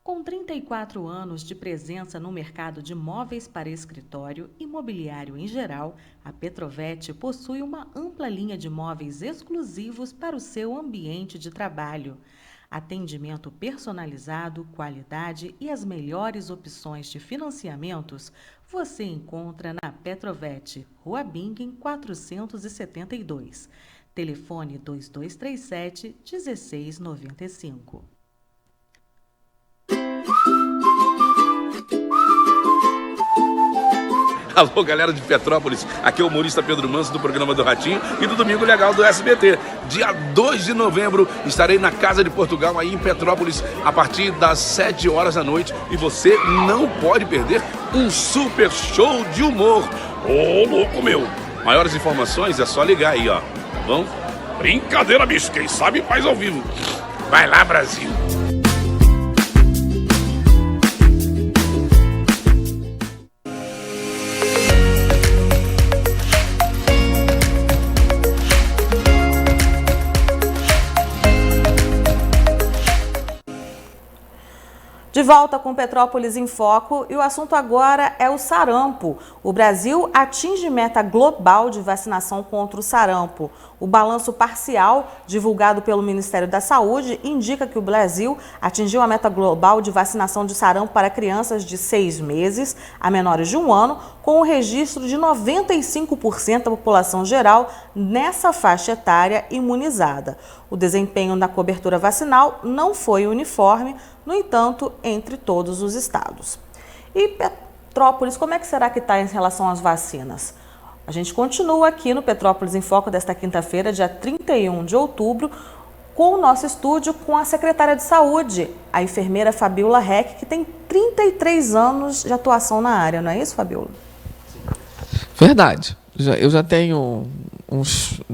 Com 34 anos de presença no mercado de móveis para escritório e mobiliário em geral, a Petrovet possui uma ampla linha de móveis exclusivos para o seu ambiente de trabalho. Atendimento personalizado, qualidade e as melhores opções de financiamentos você encontra na Petrovet, Rua Bingen 472. Telefone 2237-1695. Alô, galera de Petrópolis, aqui é o humorista Pedro Manso do programa do Ratinho e do Domingo Legal do SBT. Dia 2 de novembro estarei na Casa de Portugal aí em Petrópolis a partir das 7 horas da noite e você não pode perder um super show de humor. Ô, louco meu! Maiores informações é só ligar aí, ó. Tá bom? Brincadeira, bicho, quem sabe faz ao vivo. Vai lá, Brasil! De volta com Petrópolis em Foco e o assunto agora é o sarampo. O Brasil atinge meta global de vacinação contra o sarampo. O balanço parcial divulgado pelo Ministério da Saúde indica que o Brasil atingiu a meta global de vacinação de sarampo para crianças de 6 meses a menores de 1 ano, com o registro de 95% da população geral nessa faixa etária imunizada. O desempenho na cobertura vacinal não foi uniforme, no entanto, entre todos os estados. E Petrópolis, como é que será que está em relação às vacinas? A gente continua aqui no Petrópolis em Foco desta quinta-feira, dia 31 de outubro, com o nosso estúdio com a secretária de Saúde, a enfermeira Fabiola Reck, que tem 33 anos de atuação na área, não é isso, Fabiola? Verdade. Eu já tenho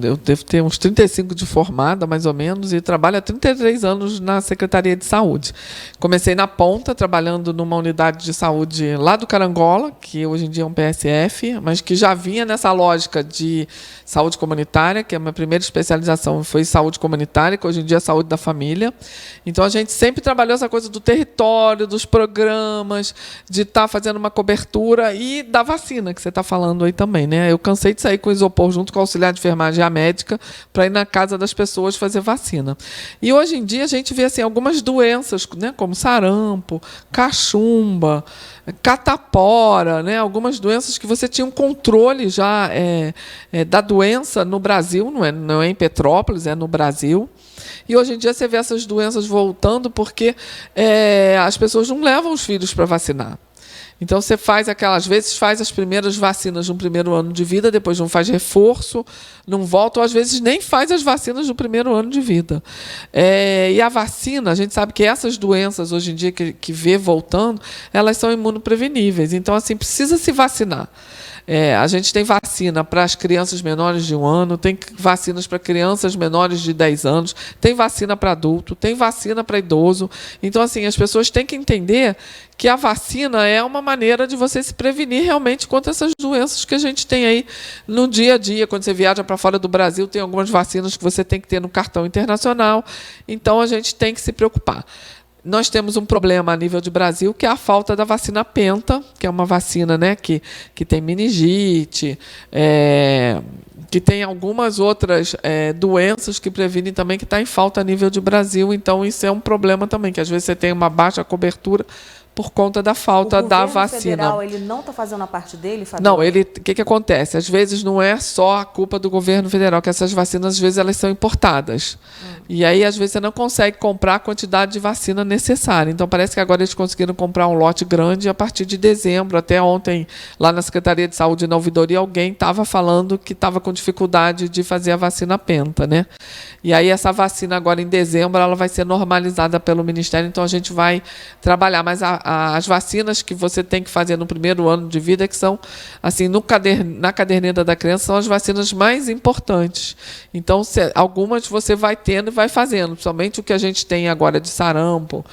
eu devo ter uns 35 de formada, mais ou menos, e trabalho há 33 anos na Secretaria de Saúde. Comecei na ponta, trabalhando numa unidade de saúde lá do Carangola, que hoje em dia é um PSF, mas que já vinha nessa lógica de saúde comunitária, que a minha primeira especialização foi saúde comunitária, que hoje em dia é saúde da família. Então, a gente sempre trabalhou essa coisa do território, dos programas, de estar fazendo uma cobertura e da vacina, que você está falando aí também, né? Eu cansei de sair com isopor junto com o auxiliar de enfermagem e a médica para ir na casa das pessoas fazer vacina. E hoje em dia a gente vê assim, algumas doenças, né, como sarampo, cachumba, catapora, né, algumas doenças que você tinha um controle já da doença no Brasil, não é em Petrópolis, é no Brasil. E hoje em dia você vê essas doenças voltando porque as pessoas não levam os filhos para vacinar. Então, você faz às vezes faz as primeiras vacinas no primeiro ano de vida, depois não faz reforço, não volta, ou às vezes nem faz as vacinas no primeiro ano de vida. E a vacina, a gente sabe que essas doenças, hoje em dia, que vê voltando, elas são imunopreveníveis. Então, assim, precisa se vacinar. A gente tem vacina para as crianças menores de 1 ano, tem vacinas para crianças menores de 10 anos, tem vacina para adulto, tem vacina para idoso. Então, assim, as pessoas têm que entender que a vacina é uma maneira de você se prevenir realmente contra essas doenças que a gente tem aí no dia a dia. Quando você viaja para fora do Brasil, tem algumas vacinas que você tem que ter no cartão internacional. Então, a gente tem que se preocupar. Nós temos um problema a nível de Brasil, que é a falta da vacina Penta, que é uma vacina, né, que tem meningite, que tem algumas outras doenças que previnem também, que está em falta a nível de Brasil. Então, isso é um problema também, que às vezes você tem uma baixa cobertura por conta da falta da vacina. O governo federal, ele não está fazendo a parte dele, Fabio? Não, o que acontece? Às vezes não é só a culpa do governo federal, que essas vacinas, às vezes, elas são importadas. E aí, às vezes, você não consegue comprar a quantidade de vacina necessária. Então, parece que agora eles conseguiram comprar um lote grande a partir de dezembro. Até ontem, lá na Secretaria de Saúde, na ouvidoria, alguém estava falando que estava com dificuldade de fazer a vacina Penta, né? E aí, essa vacina, agora em dezembro, ela vai ser normalizada pelo Ministério, então a gente vai trabalhar. Mas as vacinas que você tem que fazer no primeiro ano de vida, que são, assim, na caderneta da criança, são as vacinas mais importantes. Então, algumas você vai tendo e vai fazendo. Principalmente o que a gente tem agora de sarampo,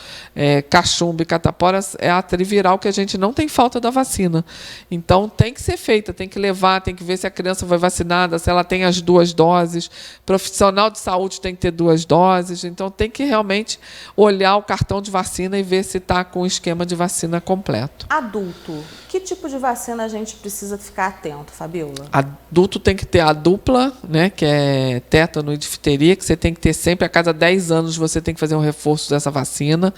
cachumba e catapora, é a triviral, que a gente não tem falta da vacina. Então, tem que ser feita, tem que levar, tem que ver se a criança foi vacinada, se ela tem as 2 doses. Profissional de saúde tem que ter 2 doses. Então, tem que realmente olhar o cartão de vacina e ver se está com o esquema de vacina completo. Adulto, que tipo de vacina a gente precisa ficar atento, Fabiola? Adulto tem que ter a dupla, né, que é tétano e difteria, que você tem que ter sempre, a cada 10 anos você tem que fazer um reforço dessa vacina.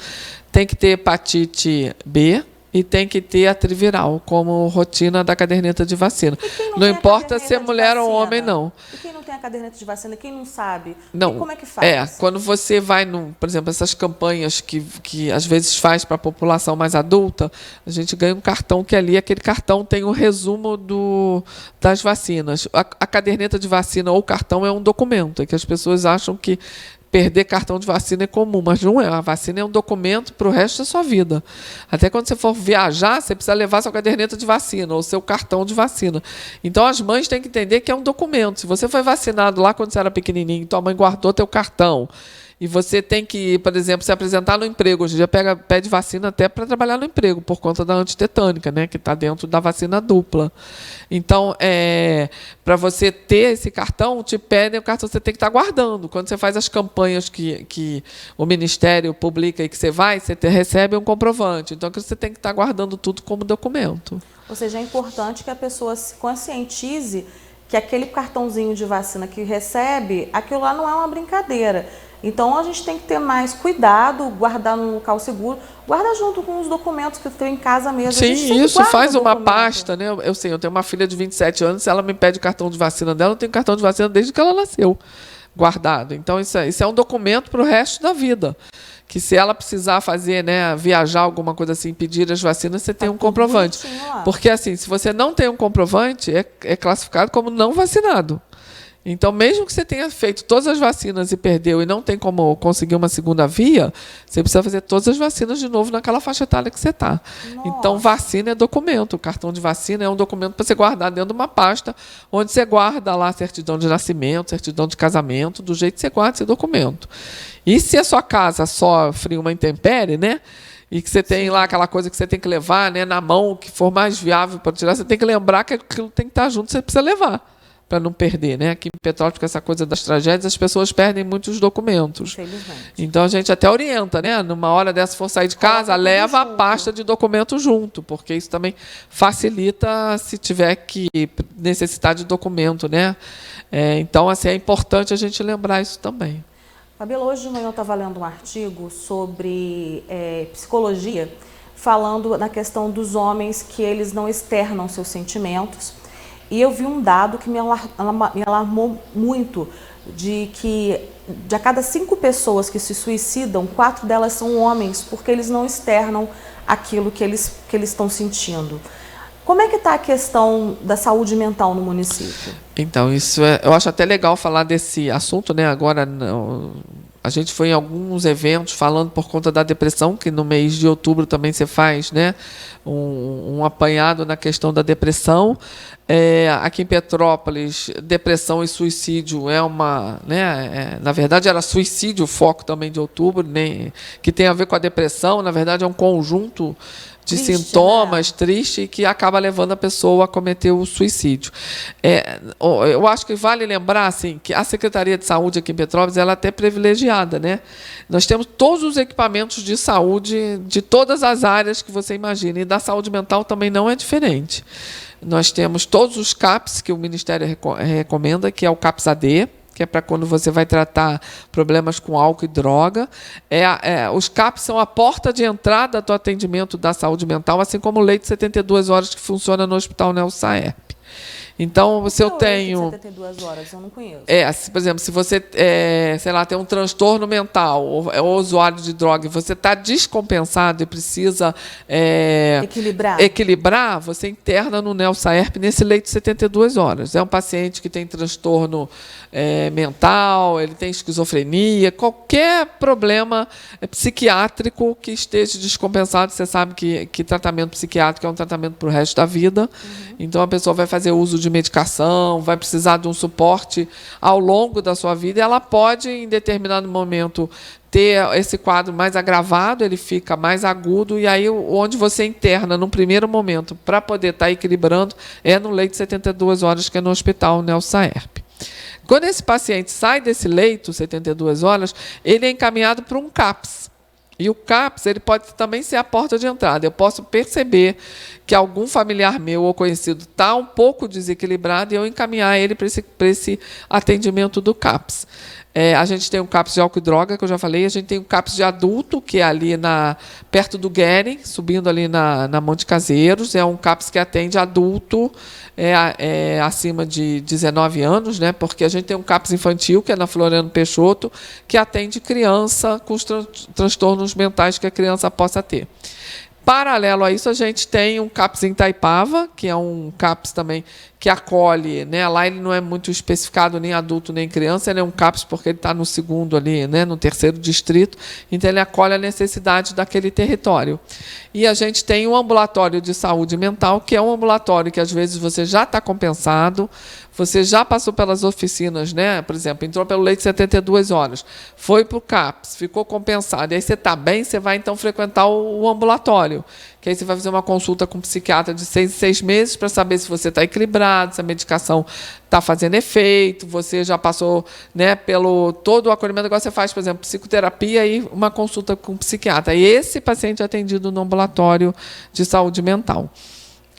Tem que ter hepatite B e tem que ter a triviral como rotina da caderneta de vacina. Não importa se é mulher ou homem, não. E quem não tem a caderneta de vacina, quem não sabe? Não. E como é que faz? Quando você vai, por exemplo, essas campanhas que às vezes faz para a população mais adulta, a gente ganha um cartão que ali, aquele cartão tem um resumo das vacinas. A caderneta de vacina ou o cartão é um documento, que as pessoas acham que perder cartão de vacina é comum, mas não é. A vacina é um documento para o resto da sua vida. Até quando você for viajar, você precisa levar sua caderneta de vacina ou seu cartão de vacina. Então, as mães têm que entender que é um documento. Se você foi vacinado lá quando você era pequenininho, tua mãe guardou teu cartão, e você tem que, por exemplo, se apresentar no emprego. Hoje em dia pede vacina até para trabalhar no emprego, por conta da antitetânica, né, que está dentro da vacina dupla. Então, para você ter esse cartão, te pedem o cartão, você tem que estar guardando. Quando você faz as campanhas que o Ministério publica e que você recebe um comprovante. Então, você tem que estar guardando tudo como documento. Ou seja, é importante que a pessoa se conscientize que aquele cartãozinho de vacina que recebe, aquilo lá não é uma brincadeira. Então, a gente tem que ter mais cuidado, guardar num local seguro, guarda junto com os documentos que tem em casa mesmo. Sim, isso, faz uma pasta, né? Eu tenho uma filha de 27 anos, se ela me pede o cartão de vacina dela, eu tenho cartão de vacina desde que ela nasceu, guardado. Então, isso é um documento para o resto da vida. Que se ela precisar fazer, né, viajar, alguma coisa assim, pedir as vacinas, você tem um comprovante. Porque, assim, se você não tem um comprovante, é classificado como não vacinado. Então, mesmo que você tenha feito todas as vacinas e perdeu e não tem como conseguir uma segunda via, você precisa fazer todas as vacinas de novo naquela faixa etária que você está. Então, vacina é documento. O cartão de vacina é um documento para você guardar dentro de uma pasta, onde você guarda lá a certidão de nascimento, certidão de casamento, do jeito que você guarda esse documento. E se a sua casa sofre uma intempérie, né? E que você tem lá aquela coisa que você tem que levar, né, na mão, que for mais viável para tirar, você tem que lembrar que aquilo tem que estar junto, você precisa levar, para não perder, né? Aqui em Petrópolis, com essa coisa das tragédias, as pessoas perdem muitos documentos. Então, a gente até orienta, né? Numa hora dessa, for sair de casa, leva a pasta de documento junto, porque isso também facilita se tiver que necessitar de documento, né? Então, assim, é importante a gente lembrar isso também. Fabiola, hoje de manhã eu estava lendo um artigo sobre psicologia, falando na questão dos homens que eles não externam seus sentimentos. E eu vi um dado que me alarmou muito, de que de a cada 5 pessoas que se suicidam, 4 delas são homens, porque eles não externam aquilo que eles estão sentindo. Como é que está a questão da saúde mental no município? Então, eu acho até legal falar desse assunto, né? Agora, a gente foi em alguns eventos falando por conta da depressão, que no mês de outubro também você faz, né? Um apanhado na questão da depressão. Aqui em Petrópolis, depressão e suicídio na verdade era suicídio o foco também de outubro, que tem a ver com a depressão. Na verdade é um conjunto de sintomas triste que acaba levando a pessoa a cometer o suicídio. Eu acho que vale lembrar assim, que a Secretaria de Saúde aqui em Petrópolis ela é até privilegiada, né? Nós temos todos os equipamentos de saúde de todas as áreas que você imagina, e da saúde mental também não é diferente. Nós temos todos os CAPs que o Ministério recomenda, que é o CAPS-AD, que é para quando você vai tratar problemas com álcool e droga. Os CAPs são a porta de entrada do atendimento da saúde mental, assim como o leite 72 horas que funciona no Hospital Nelson Saerp. Então, se eu tenho... 72 horas, eu não conheço. Por exemplo, se você tem um transtorno mental ou é usuário de droga e você está descompensado e precisa equilibrar, você interna no Nelson Saerp nesse leito de 72 horas. É um paciente que tem transtorno mental, ele tem esquizofrenia, qualquer problema psiquiátrico que esteja descompensado. Você sabe que tratamento psiquiátrico é um tratamento para o resto da vida. Então, a pessoa vai fazer uso de medicação, vai precisar de um suporte ao longo da sua vida, e ela pode, em determinado momento, ter esse quadro mais agravado, ele fica mais agudo, e aí onde você interna, no primeiro momento, para poder estar equilibrando, é no leito de 72 horas, que é no Hospital Nelson Saerp. Quando esse paciente sai desse leito, 72 horas, ele é encaminhado para um CAPS. E o CAPS ele pode também ser a porta de entrada. Eu posso perceber que algum familiar meu ou conhecido está um pouco desequilibrado e eu encaminhar ele para esse atendimento do CAPS. A gente tem um CAPS de álcool e droga, que eu já falei. A gente tem um CAPS de adulto, que é ali perto do Guerin, subindo ali na Monte Caseiros. É um CAPS que atende adulto acima de 19 anos, né? Porque a gente tem um CAPS infantil, que é na Floriano Peixoto, que atende criança com os transtornos mentais que a criança possa ter. Paralelo a isso, a gente tem um CAPS em Itaipava, que é um CAPS também que acolhe, né? Lá ele não é muito especificado nem adulto nem criança, ele é um CAPS porque ele está no segundo ali, né? No terceiro distrito, então ele acolhe a necessidade daquele território. E a gente tem um ambulatório de saúde mental, que é um ambulatório que às vezes você já está compensado, você já passou pelas oficinas, né? Por exemplo, entrou pelo leite 72 horas, foi para o CAPS, ficou compensado, e aí você está bem, você vai então frequentar o ambulatório, que aí você vai fazer uma consulta com um psiquiatra de 6 em 6 meses para saber se você está equilibrado, se a medicação está fazendo efeito, você já passou, né, pelo todo o acolhimento. Agora você faz, por exemplo, psicoterapia e uma consulta com um psiquiatra. E esse paciente é atendido no ambulatório de saúde mental.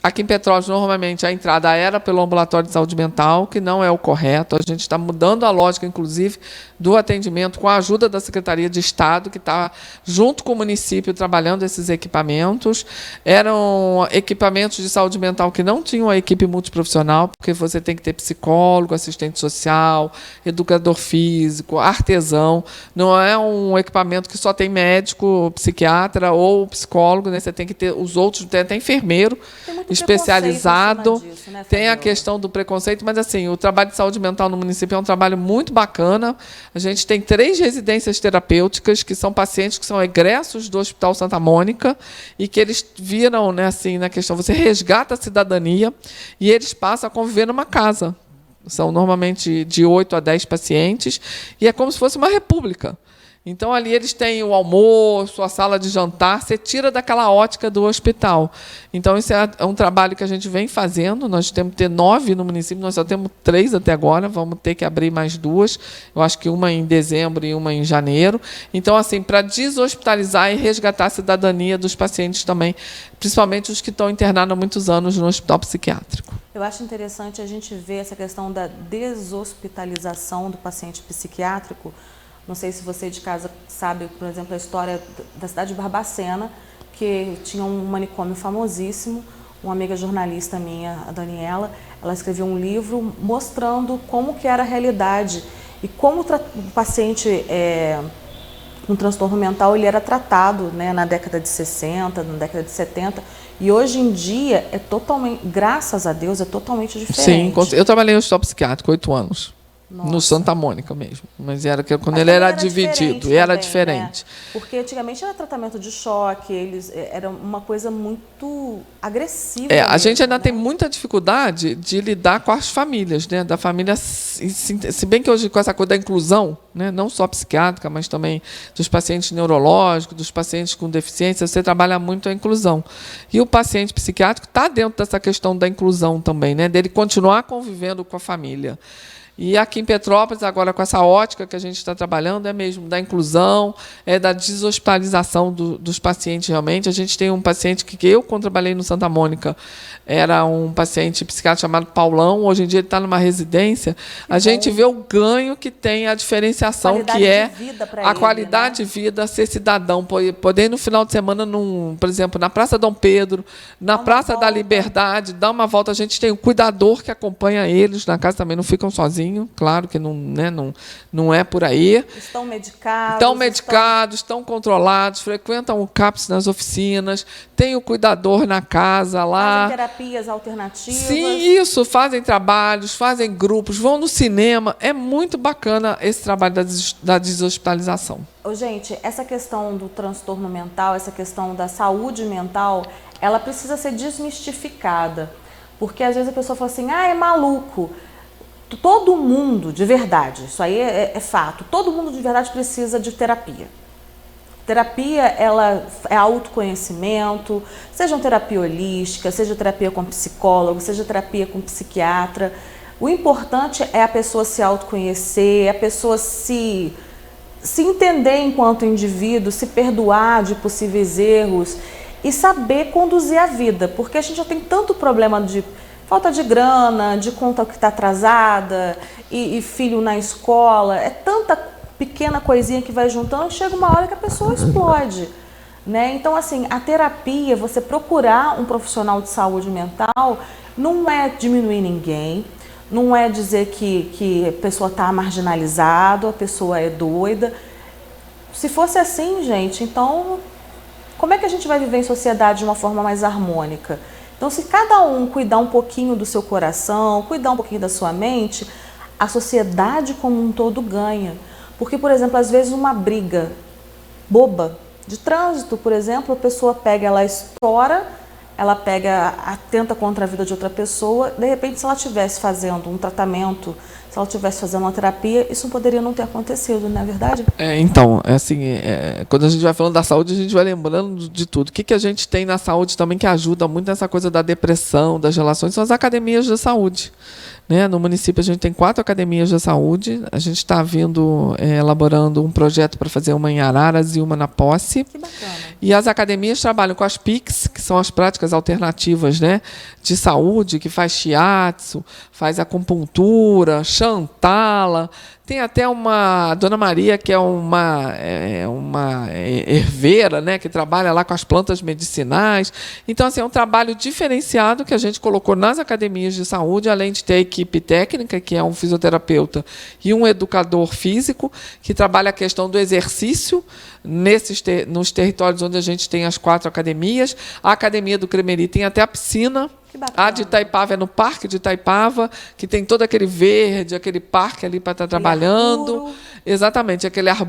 Aqui em Petrópolis, normalmente, a entrada era pelo ambulatório de saúde mental, que não é o correto. A gente está mudando a lógica, inclusive, do atendimento com a ajuda da Secretaria de Estado, que está junto com o município trabalhando esses equipamentos. Eram equipamentos de saúde mental que não tinham a equipe multiprofissional, porque você tem que ter psicólogo, assistente social, educador físico, artesão. Não é um equipamento que só tem médico, psiquiatra ou psicólogo, né? Você tem que ter os outros, tem até enfermeiro especializado, disso, né, tem a questão do preconceito, mas assim, o trabalho de saúde mental no município é um trabalho muito bacana. A gente tem 3 residências terapêuticas, que são pacientes que são egressos do Hospital Santa Mônica, e que eles viram, né, assim, na questão, você resgata a cidadania e eles passam a conviver numa casa. São normalmente de 8 a 10 pacientes, e é como se fosse uma república. Então, ali eles têm o almoço, a sala de jantar, você tira daquela ótica do hospital. Então, isso é um trabalho que a gente vem fazendo. Nós temos que ter 9 no município, nós só temos 3 até agora, vamos ter que abrir mais 2. Eu acho que uma em dezembro e uma em janeiro. Então, assim, para deshospitalizar e resgatar a cidadania dos pacientes também, principalmente os que estão internados há muitos anos no hospital psiquiátrico. Eu acho interessante a gente ver essa questão da deshospitalização do paciente psiquiátrico. Não sei se você de casa sabe, por exemplo, a história da cidade de Barbacena, que tinha um manicômio famosíssimo. Uma amiga jornalista minha, a Daniela, ela escreveu um livro mostrando como que era a realidade. e como o paciente com transtorno mental ele era tratado, né, na década de 60, na década de 70, e hoje em dia é totalmente, graças a Deus, é totalmente diferente. Sim, eu trabalhei no hospital psiquiátrico 8 anos. Nossa. No Santa Mônica mesmo. Mas era quando ele era dividido, era diferente. Né? Porque antigamente era tratamento de choque, era uma coisa muito agressiva. A gente ainda tem muita dificuldade de lidar com as famílias, né? Da família, se bem que hoje com essa coisa da inclusão, né? Não só psiquiátrica, mas também dos pacientes neurológicos, dos pacientes com deficiência, você trabalha muito a inclusão. E o paciente psiquiátrico está dentro dessa questão da inclusão também, né? Dele continuar convivendo com a família. E aqui em Petrópolis, agora com essa ótica que a gente está trabalhando, é mesmo da inclusão, da deshospitalização dos pacientes realmente. A gente tem um paciente que eu, quando trabalhei no Santa Mônica, era um paciente psiquiátrico chamado Paulão, hoje em dia ele está numa residência. A gente vê o ganho que tem, a diferenciação que é a qualidade de vida, ser cidadão, poder ir no final de semana, por exemplo, na Praça Dom Pedro, na Praça da Liberdade, dar uma volta. A gente tem um cuidador que acompanha eles na casa, também não ficam sozinhos. Claro que não, né, não é por aí. Estão medicados. Estão controlados, frequentam o CAPS nas oficinas, tem o cuidador na casa lá. Fazem terapias alternativas. Sim, isso, fazem trabalhos, fazem grupos, vão no cinema. É muito bacana esse trabalho da deshospitalização. Gente, essa questão do transtorno mental, essa questão da saúde mental, ela precisa ser desmistificada. Porque às vezes a pessoa fala assim, é maluco. Todo mundo, de verdade, isso aí é fato, todo mundo de verdade precisa de terapia. Terapia, ela é autoconhecimento, seja uma terapia holística, seja terapia com psicólogo, seja terapia com psiquiatra. O importante é a pessoa se autoconhecer, a pessoa se entender enquanto indivíduo, se perdoar de possíveis erros e saber conduzir a vida, porque a gente já tem tanto problema de falta de grana, de conta que está atrasada, e filho na escola, é tanta pequena coisinha que vai juntando, chega uma hora que a pessoa explode, né? Então, assim, a terapia, você procurar um profissional de saúde mental, não é diminuir ninguém, não é dizer que a pessoa está marginalizada, a pessoa é doida. Se fosse assim, gente, então, como é que a gente vai viver em sociedade de uma forma mais harmônica? Então, se cada um cuidar um pouquinho do seu coração, cuidar um pouquinho da sua mente, a sociedade como um todo ganha. Porque, por exemplo, às vezes uma briga boba de trânsito, por exemplo, a pessoa pega, ela estoura, ela atenta contra a vida de outra pessoa, de repente, se ela estivesse fazendo um tratamento, se ela estivesse fazendo uma terapia, isso poderia não ter acontecido, não é verdade? Então, quando a gente vai falando da saúde, a gente vai lembrando de tudo. O que a gente tem na saúde também que ajuda muito nessa coisa da depressão, das relações, são as academias de saúde. Né? No município, a gente tem 4 academias de saúde. A gente está elaborando um projeto para fazer uma em Araras e uma na Posse. Que bacana. E as academias trabalham com as PICs, que são as práticas alternativas, né, de saúde, que faz shiatsu, faz acupuntura, xantala. Tem até a Dona Maria, que é uma herveira, né, que trabalha lá com as plantas medicinais. Então, assim, é um trabalho diferenciado que a gente colocou nas academias de saúde, além de ter a equipe técnica, que é um fisioterapeuta e um educador físico, que trabalha a questão do exercício nos territórios onde a gente tem as 4 academias. A academia do Cremeri tem até a piscina. A de Itaipava é no Parque de Itaipava, que tem todo aquele verde, aquele parque ali para estar trabalhando. Exatamente, aquele ar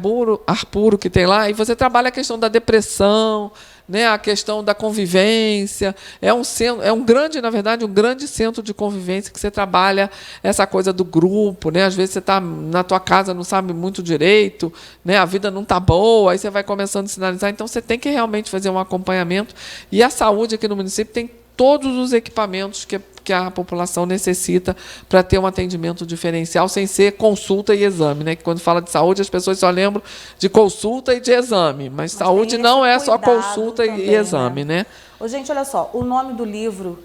puro que tem lá. E você trabalha a questão da depressão, né, a questão da convivência. Na verdade, um grande centro de convivência que você trabalha essa coisa do grupo, né? Às vezes você está na tua casa, não sabe muito direito, né? A vida não está boa, aí você vai começando a sinalizar. Então, você tem que realmente fazer um acompanhamento. E a saúde aqui no município tem todos os equipamentos que a população necessita para ter um atendimento diferencial, sem ser consulta e exame, né? Que quando fala de saúde, as pessoas só lembram de consulta e de exame, mas saúde não é só consulta também, e exame, né? Gente, olha só, o nome do livro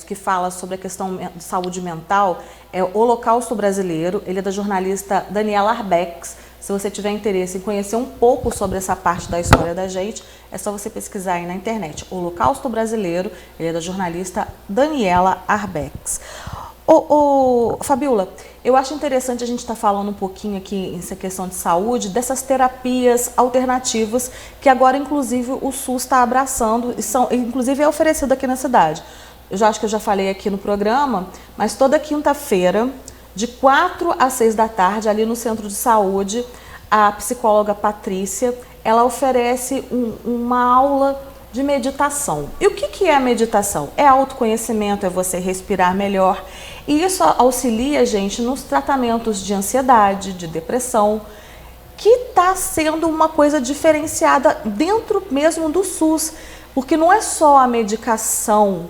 que fala sobre a questão de saúde mental é O Holocausto Brasileiro. Ele é da jornalista Daniela Arbex. Se você tiver interesse em conhecer um pouco sobre essa parte da história da gente, é só você pesquisar aí na internet. O Holocausto Brasileiro, ele é da jornalista Daniela Arbex. Fabiola, eu acho interessante a gente estar falando um pouquinho aqui nessa questão de saúde, dessas terapias alternativas que agora, inclusive, o SUS está abraçando e inclusive é oferecido aqui na cidade. Eu já acho que eu já falei aqui no programa, mas toda quinta-feira, de 4 às 6 da tarde, ali no Centro de Saúde, a psicóloga Patrícia, ela oferece uma aula de meditação. E o que é a meditação? É autoconhecimento, é você respirar melhor. E isso auxilia a gente nos tratamentos de ansiedade, de depressão, que está sendo uma coisa diferenciada dentro mesmo do SUS. Porque não é só a medicação,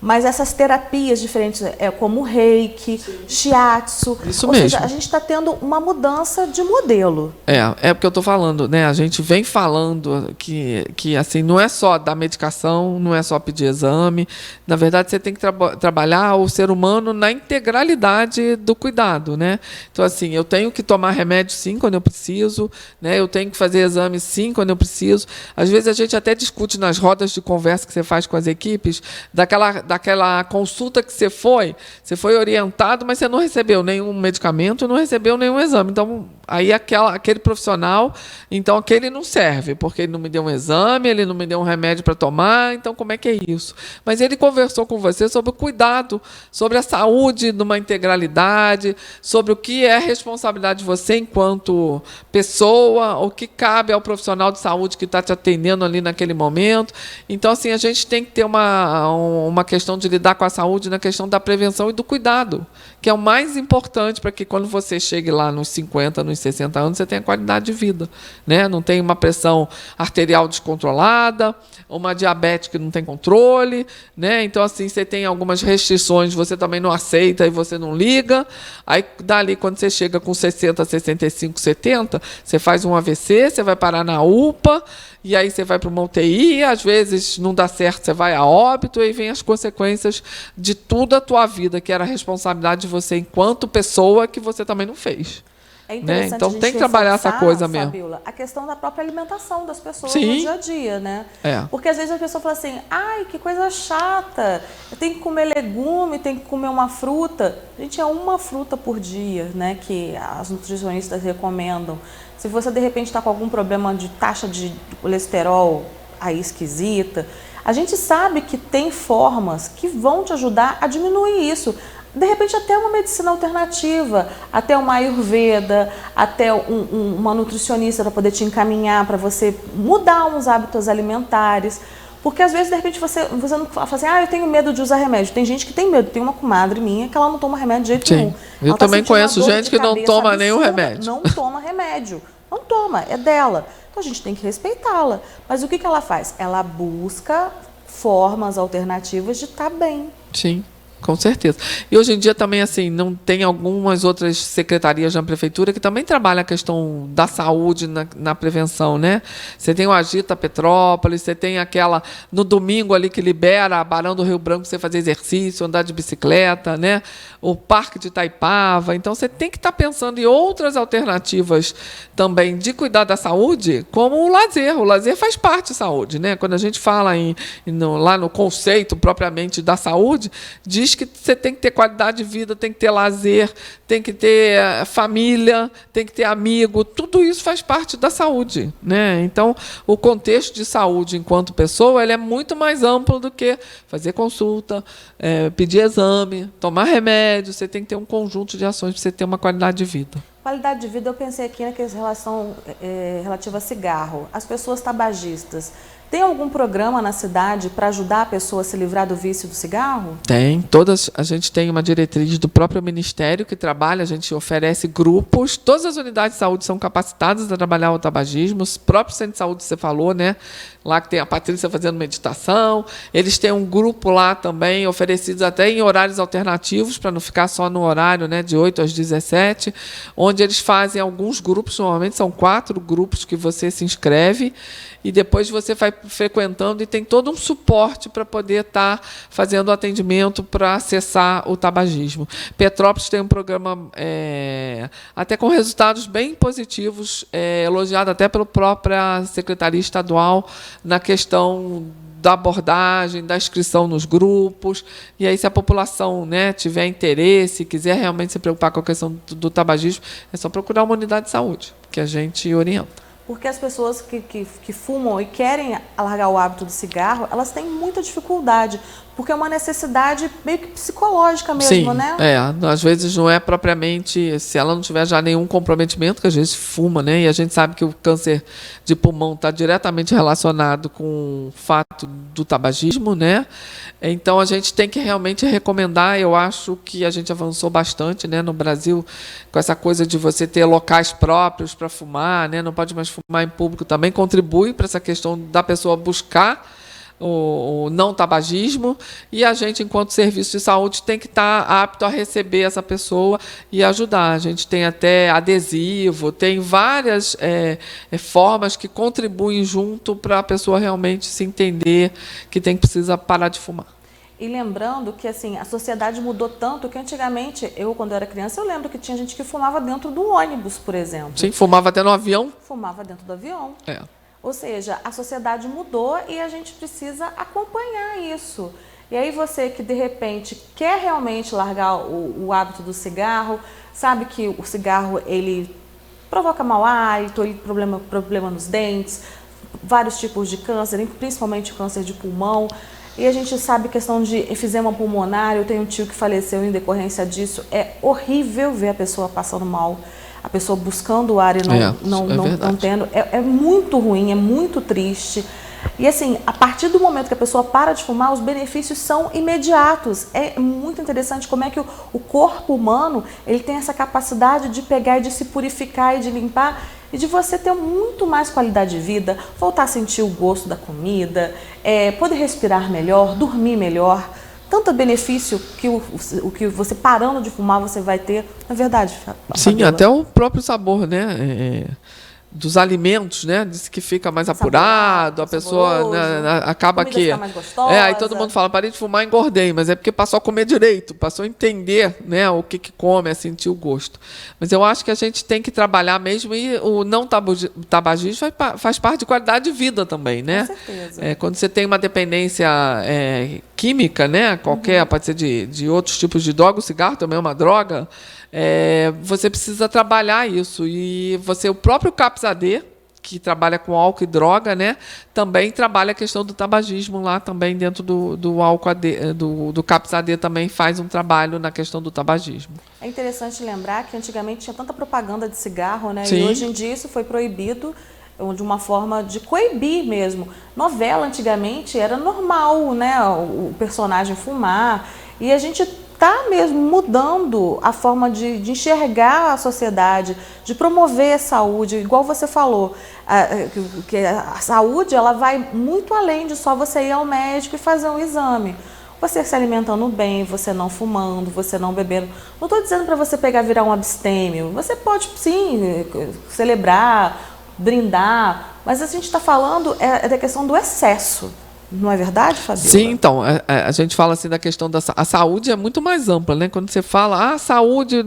mas essas terapias diferentes, como o reiki, shiatsu. Isso ou mesmo. seja, a gente está tendo uma mudança de modelo. É porque eu estou falando, né? A gente vem falando que assim, não é só dar medicação, não é só pedir exame. Na verdade, você tem que trabalhar o ser humano na integralidade do cuidado, né? Então, assim, eu tenho que tomar remédio, sim, quando eu preciso, né? Eu tenho que fazer exame, sim, quando eu preciso. Às vezes, a gente até discute nas rodas de conversa que você faz com as equipes, daquela consulta que você foi orientado, mas você não recebeu nenhum medicamento, não recebeu nenhum exame. Então, aí aquele profissional, então aquele não serve, porque ele não me deu um exame, ele não me deu um remédio para tomar, então como é que é isso? Mas ele conversou com você sobre o cuidado, sobre a saúde numa integralidade, sobre o que é responsabilidade de você enquanto pessoa, o que cabe ao profissional de saúde que está te atendendo ali naquele momento. Então, assim, a gente tem que ter uma questão de lidar com a saúde na questão da prevenção e do cuidado, que é o mais importante para que quando você chegue lá nos 50, nos 60 anos, você tenha qualidade de vida, né? Não tem uma pressão arterial descontrolada, uma diabetes que não tem controle, né? Então, assim, você tem algumas restrições, você também não aceita e você não liga. Aí, dali, quando você chega com 60, 65, 70, você faz um AVC, você vai parar na UPA, e aí você vai para uma UTI, às vezes não dá certo, você vai a óbito, e aí vem as consequências de toda a tua vida, que era a responsabilidade de você enquanto pessoa, que você também não fez. É interessante, né? Então a gente tem que trabalhar essa coisa mesmo. Fabiola, a questão da própria alimentação das pessoas Sim. no dia a dia, né? É. Porque às vezes a pessoa fala assim, ai, que coisa chata, eu tenho que comer legume, tenho que comer uma fruta. Gente, é uma fruta por dia, né, que as nutricionistas recomendam. Se você de repente está com algum problema de taxa de colesterol aí esquisita, a gente sabe que tem formas que vão te ajudar a diminuir isso. De repente até uma medicina alternativa, até uma Ayurveda, até uma nutricionista para poder te encaminhar, para você mudar uns hábitos alimentares. Porque às vezes, de repente, você não fala assim, eu tenho medo de usar remédio. Tem gente que tem medo. Tem uma comadre minha que ela não toma remédio de jeito nenhum. Eu também conheço gente que não toma nenhum remédio. Não toma remédio. Não toma, é dela. Então a gente tem que respeitá-la. Mas o que ela faz? Ela busca formas alternativas de estar bem. Sim. Com certeza. E hoje em dia também, assim, não tem algumas outras secretarias na prefeitura que também trabalham a questão da saúde na prevenção, né? Você tem o Agita Petrópolis, você tem aquela, no domingo ali que libera a Barão do Rio Branco, você fazer exercício, andar de bicicleta, né? O Parque de Itaipava. Então, você tem que estar pensando em outras alternativas também de cuidar da saúde, como o lazer. O lazer faz parte da saúde, né? Quando a gente fala lá no conceito propriamente da saúde, diz que você tem que ter qualidade de vida, tem que ter lazer, tem que ter família, tem que ter amigo, tudo isso faz parte da saúde, né? Então, o contexto de saúde enquanto pessoa, ele é muito mais amplo do que fazer consulta, pedir exame, tomar remédio, você tem que ter um conjunto de ações para você ter uma qualidade de vida. Qualidade de vida, eu pensei aqui naquela relação relativa a cigarro. As pessoas tabagistas, tem algum programa na cidade para ajudar a pessoa a se livrar do vício do cigarro? Tem. A gente tem uma diretriz do próprio Ministério que trabalha, a gente oferece grupos. Todas as unidades de saúde são capacitadas a trabalhar o tabagismo. Os próprios centros de saúde, você falou, né? Lá que tem a Patrícia fazendo meditação. Eles têm um grupo lá também, oferecidos até em horários alternativos, para não ficar só no horário, né, de 8 às 17, onde eles fazem alguns grupos, normalmente são 4 grupos que você se inscreve, e depois você vai frequentando e tem todo um suporte para poder estar fazendo o atendimento para acessar o tabagismo. Petrópolis tem um programa até com resultados bem positivos, elogiado até pela própria Secretaria Estadual na questão da abordagem, da inscrição nos grupos. E aí, se a população, né, tiver interesse, quiser realmente se preocupar com a questão do tabagismo, é só procurar uma unidade de saúde, que a gente orienta. Porque as pessoas que fumam e querem largar o hábito do cigarro, elas têm muita dificuldade, porque é uma necessidade meio que psicológica mesmo, Sim, né? Às vezes não é propriamente, se ela não tiver já nenhum comprometimento, que às vezes fuma, né? E a gente sabe que o câncer de pulmão está diretamente relacionado com o fato do tabagismo, né? Então a gente tem que realmente recomendar. Eu acho que a gente avançou bastante, né, no Brasil, com essa coisa de você ter locais próprios para fumar, né? Não pode mais fumar em público, também contribui para essa questão da pessoa buscar o não tabagismo, e a gente, enquanto serviço de saúde, tem que estar apto a receber essa pessoa e ajudar. A gente tem até adesivo, tem várias formas que contribuem junto para a pessoa realmente se entender que precisa parar de fumar. E lembrando que assim, a sociedade mudou tanto que antigamente, quando eu era criança, eu lembro que tinha gente que fumava dentro do ônibus, por exemplo. Sim, fumava até no avião. Fumava dentro do avião. É. Ou seja, a sociedade mudou e a gente precisa acompanhar isso. E aí você que, de repente, quer realmente largar o hábito do cigarro, sabe que o cigarro, ele provoca mau hálito, ele problema nos dentes, vários tipos de câncer, principalmente o câncer de pulmão. E a gente sabe a questão de efizema pulmonar. Eu tenho um tio que faleceu em decorrência disso. É horrível ver a pessoa passando mal, a pessoa buscando o ar e não tendo. É muito ruim, é muito triste. E assim, a partir do momento que a pessoa para de fumar, os benefícios são imediatos. É muito interessante como é que o corpo humano, ele tem essa capacidade de pegar e de se purificar e de limpar, e de você ter muito mais qualidade de vida, voltar a sentir o gosto da comida, poder respirar melhor, dormir melhor. Tanto benefício que o que você parando de fumar você vai ter, na verdade. Sim, Fabiola. até o próprio sabor, né? Dos alimentos, né? Diz que fica mais apurado, a pessoa, né, acaba que... Fica mais gostosa. Aí todo mundo fala, parei de fumar, engordei, mas é porque passou a comer direito, passou a entender, né, o que come, a sentir o gosto. Mas eu acho que a gente tem que trabalhar mesmo, e o não tabagismo faz parte de qualidade de vida também, né? Com certeza. Quando você tem uma dependência química, né, qualquer, pode ser de outros tipos de droga, o cigarro também é uma droga, você precisa trabalhar isso. E o próprio CAPS-AD, que trabalha com álcool e droga, né, também trabalha a questão do tabagismo lá também dentro do álcool AD, do CAPS-AD também faz um trabalho na questão do tabagismo. É interessante lembrar que antigamente tinha tanta propaganda de cigarro, né? Sim. E hoje em dia isso foi proibido de uma forma de coibir mesmo. Novela antigamente era normal, né, o personagem fumar, e a gente está mesmo mudando a forma de enxergar a sociedade, de promover a saúde, igual você falou, que a saúde ela vai muito além de só você ir ao médico e fazer um exame. Você se alimentando bem, você não fumando, você não bebendo. Não estou dizendo para você virar um abstêmio. Você pode sim celebrar, brindar, mas a gente está falando da questão do excesso. Não é verdade, Fabiola? Sim, então, a gente fala assim da questão a saúde é muito mais ampla, né? Quando você fala, saúde,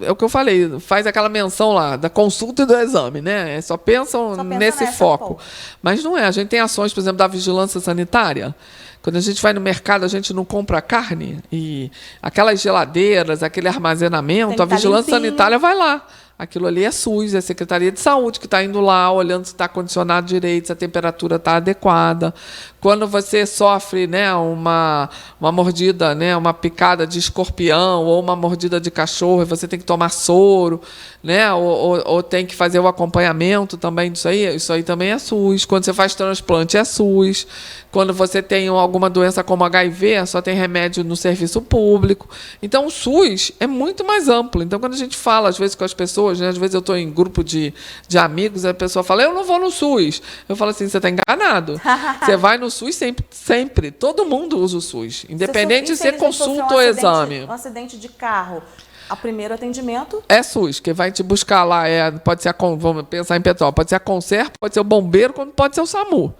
é o que eu falei, faz aquela menção lá da consulta e do exame, né? Só pensam nesse foco. Mas não é, a gente tem ações, por exemplo, da vigilância sanitária. Quando a gente vai no mercado, a gente não compra carne, e aquelas geladeiras, aquele armazenamento, a vigilância sanitária vai lá. Aquilo ali é SUS, é a Secretaria de Saúde que está indo lá, olhando se está condicionado direito, se a temperatura está adequada. Quando você sofre, né, uma mordida, né, uma picada de escorpião ou uma mordida de cachorro, você tem que tomar soro, né, ou tem que fazer o acompanhamento também disso aí, isso aí também é SUS. Quando você faz transplante, é SUS. Quando você tem alguma doença como HIV, só tem remédio no serviço público. Então, o SUS é muito mais amplo. Então, quando a gente fala, às vezes, com as pessoas, né, às vezes eu estou em grupo de amigos, a pessoa fala, eu não vou no SUS. Eu falo assim, você está enganado. Você vai no SUS sempre. Todo mundo usa o SUS, independente de ser consulta ou exame. Um acidente de carro, o primeiro atendimento... É SUS, que vai te buscar lá, pode ser vamos pensar em Petrópolis, pode ser a Conserp, pode ser o bombeiro, como pode ser o SAMU.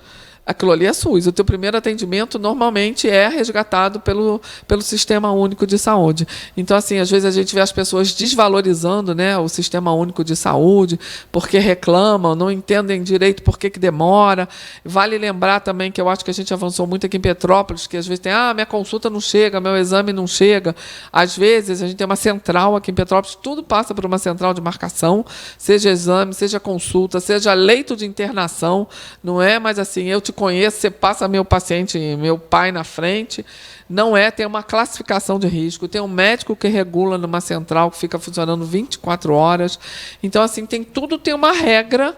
aquilo ali é SUS. O teu primeiro atendimento normalmente é resgatado pelo Sistema Único de Saúde. Então, assim, às vezes a gente vê as pessoas desvalorizando, né, o Sistema Único de Saúde, porque reclamam, não entendem direito por que demora. Vale lembrar também que eu acho que a gente avançou muito aqui em Petrópolis, que às vezes tem, minha consulta não chega, meu exame não chega. Às vezes a gente tem uma central aqui em Petrópolis, tudo passa por uma central de marcação, seja exame, seja consulta, seja leito de internação. Não é mais assim, eu te conheço, você passa meu paciente, meu pai na frente. Não é, tem uma classificação de risco, tem um médico que regula numa central que fica funcionando 24 horas. Então, assim, tem uma regra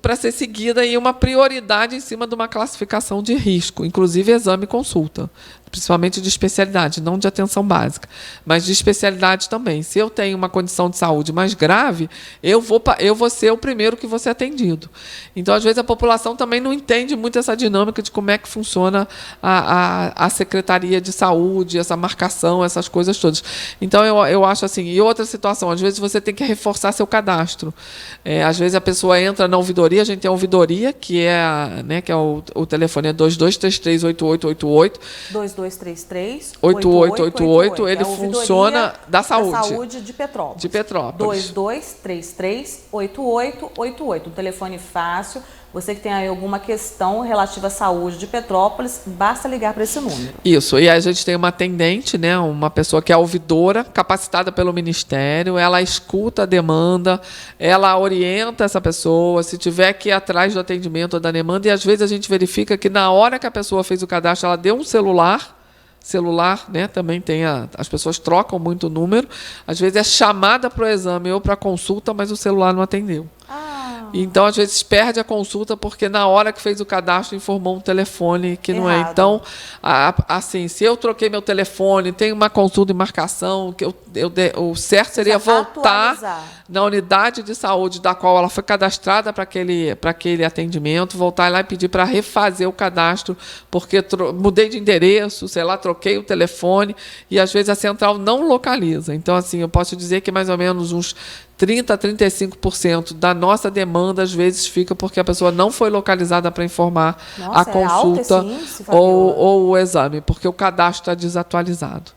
para ser seguida e uma prioridade em cima de uma classificação de risco, inclusive exame e consulta, principalmente de especialidade, não de atenção básica, mas de especialidade também. Se eu tenho uma condição de saúde mais grave, eu vou ser o primeiro que vou ser atendido. Então, às vezes, a população também não entende muito essa dinâmica de como é que funciona a Secretaria de Saúde, essa marcação, essas coisas todas. Então, eu acho assim, e outra situação, às vezes você tem que reforçar seu cadastro. Às vezes a pessoa entra na ouvidoria, a gente tem a ouvidoria, que é o telefone é 2233-8888, 2233-8888. Ele funciona da saúde. Da saúde de Petrópolis. 2233-8888. Um telefone fácil. Você que tem aí alguma questão relativa à saúde de Petrópolis, basta ligar para esse número. Isso. E a gente tem uma atendente, né, uma pessoa que é ouvidora, capacitada pelo Ministério, ela escuta a demanda, ela orienta essa pessoa, se tiver que ir atrás do atendimento ou da demanda, e às vezes a gente verifica que na hora que a pessoa fez o cadastro, ela deu um celular, né, também tem as pessoas trocam muito o número, às vezes é chamada para o exame ou para a consulta, mas o celular não atendeu. Então, às vezes, perde a consulta porque na hora que fez o cadastro informou um telefone que não é. Então, assim, se eu troquei meu telefone, tem uma consulta em marcação, que o certo seria voltar na unidade de saúde da qual ela foi cadastrada para aquele atendimento, voltar lá e pedir para refazer o cadastro, porque mudei de endereço, sei lá, troquei o telefone, e às vezes a central não localiza. Então, assim, eu posso dizer que mais ou menos uns 30% a 35% da nossa demanda, às vezes, fica porque a pessoa não foi localizada para informar a consulta ou o exame, porque o cadastro está desatualizado.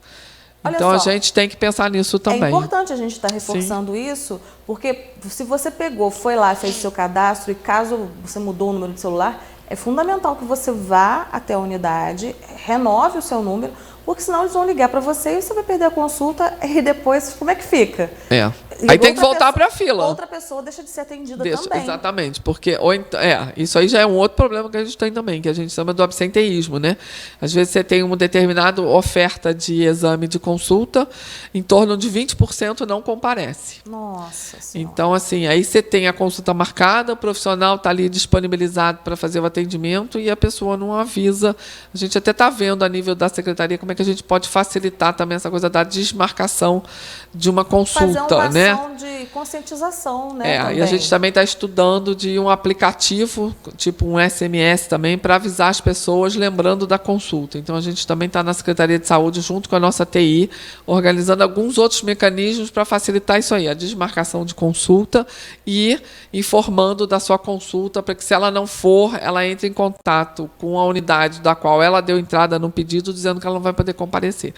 Então, a gente tem que pensar nisso também. É importante a gente estar reforçando isso, porque se você foi lá, fez seu cadastro, e caso você mudou o número de celular, é fundamental que você vá até a unidade, renove o seu número, porque senão eles vão ligar para você e você vai perder a consulta e depois, como é que fica? Aí tem que voltar para a fila. Outra pessoa deixa de ser atendida também. Exatamente, porque isso aí já é um outro problema que a gente tem também, que a gente chama do absenteísmo, né? Às vezes você tem uma determinada oferta de exame de consulta, em torno de 20% não comparece. Nossa Senhora. Então, assim, aí você tem a consulta marcada, o profissional está ali disponibilizado para fazer o atendimento e a pessoa não avisa. A gente até está vendo a nível da secretaria como é que a gente pode facilitar também essa coisa da desmarcação de uma consulta, fazer uma né? ação de conscientização, né? E a gente também está estudando de um aplicativo, tipo um SMS também, para avisar as pessoas, lembrando da consulta. Então, a gente também está na Secretaria de Saúde, junto com a nossa TI, organizando alguns outros mecanismos para facilitar isso aí, a desmarcação de consulta e informando da sua consulta, para que, se ela não for, ela entre em contato com a unidade da qual ela deu entrada no pedido, dizendo que ela não vai poder comparecer.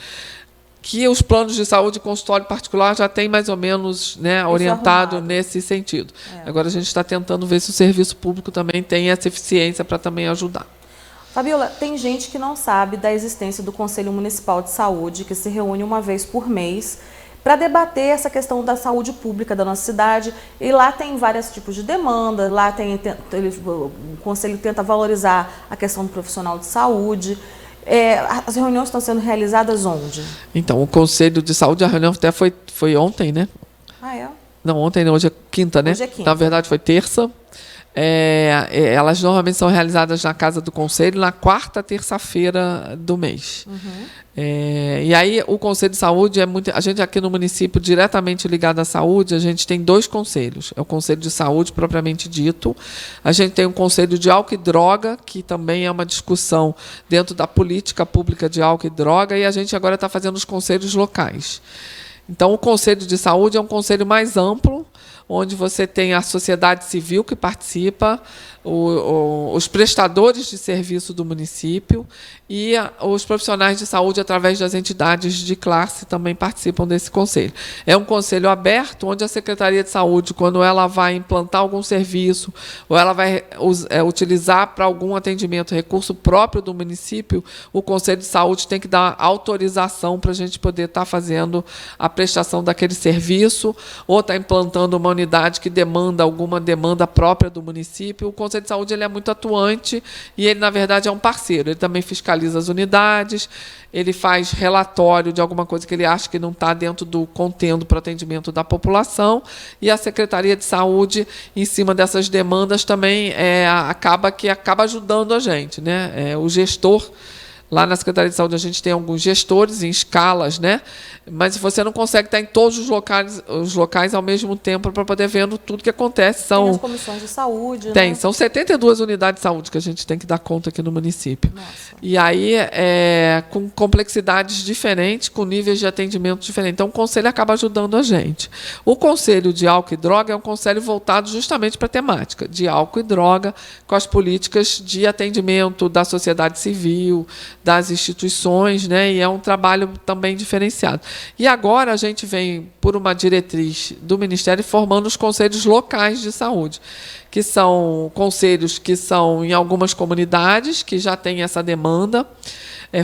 Que os planos de saúde e consultório particular já têm mais ou menos, né, orientado nesse sentido. Agora a gente está tentando ver se o serviço público também tem essa eficiência para também ajudar. Fabiola, tem gente que não sabe da existência do Conselho Municipal de Saúde, que se reúne uma vez por mês para debater essa questão da saúde pública da nossa cidade. E lá tem vários tipos de demanda, lá o Conselho tenta valorizar a questão do profissional de saúde. As reuniões estão sendo realizadas onde? Então, o Conselho de Saúde, a reunião até foi ontem, né? Não, ontem não, hoje é quinta, né? Hoje é quinta. Na verdade, foi terça. Elas normalmente são realizadas na Casa do Conselho na quarta terça-feira do mês. E aí o Conselho de Saúde a gente aqui no município, diretamente ligado à saúde, a gente tem 2 conselhos. É o Conselho de Saúde propriamente dito. A gente tem um Conselho de Álcool e Droga, que também é uma discussão dentro da política pública de álcool e droga, e a gente agora está fazendo os conselhos locais. Então, o Conselho de Saúde é um conselho mais amplo, onde você tem a sociedade civil que participa, os prestadores de serviço do município e os profissionais de saúde, através das entidades de classe, também participam desse conselho. É um conselho aberto, onde a Secretaria de Saúde, quando ela vai implantar algum serviço, ou ela vai utilizar para algum atendimento recurso próprio do município, o Conselho de Saúde tem que dar autorização para a gente poder estar fazendo a prestação daquele serviço, ou estar implantando uma unidade que demanda alguma demanda própria do município. O Conselho de Saúde ele é muito atuante e ele, na verdade, é um parceiro. Ele também fiscaliza as unidades, ele faz relatório de alguma coisa que ele acha que não está dentro do contendo para o atendimento da população, e a Secretaria de Saúde, em cima dessas demandas, também acaba ajudando a gente, né? O gestor, lá na Secretaria de Saúde, a gente tem alguns gestores em escalas, né? Mas você não consegue estar em todos os locais ao mesmo tempo para poder vendo tudo que acontece. Tem as comissões de saúde, né? Né? São 72 unidades de saúde que a gente tem que dar conta aqui no município. Nossa. E aí, com complexidades diferentes, com níveis de atendimento diferentes. Então, o conselho acaba ajudando a gente. O Conselho de Álcool e Droga é um conselho voltado justamente para a temática de álcool e droga, com as políticas de atendimento da sociedade civil, das instituições, né? E é um trabalho também diferenciado. E agora a gente vem, por uma diretriz do Ministério, formando os conselhos locais de saúde, que são conselhos que são em algumas comunidades que já têm essa demanda.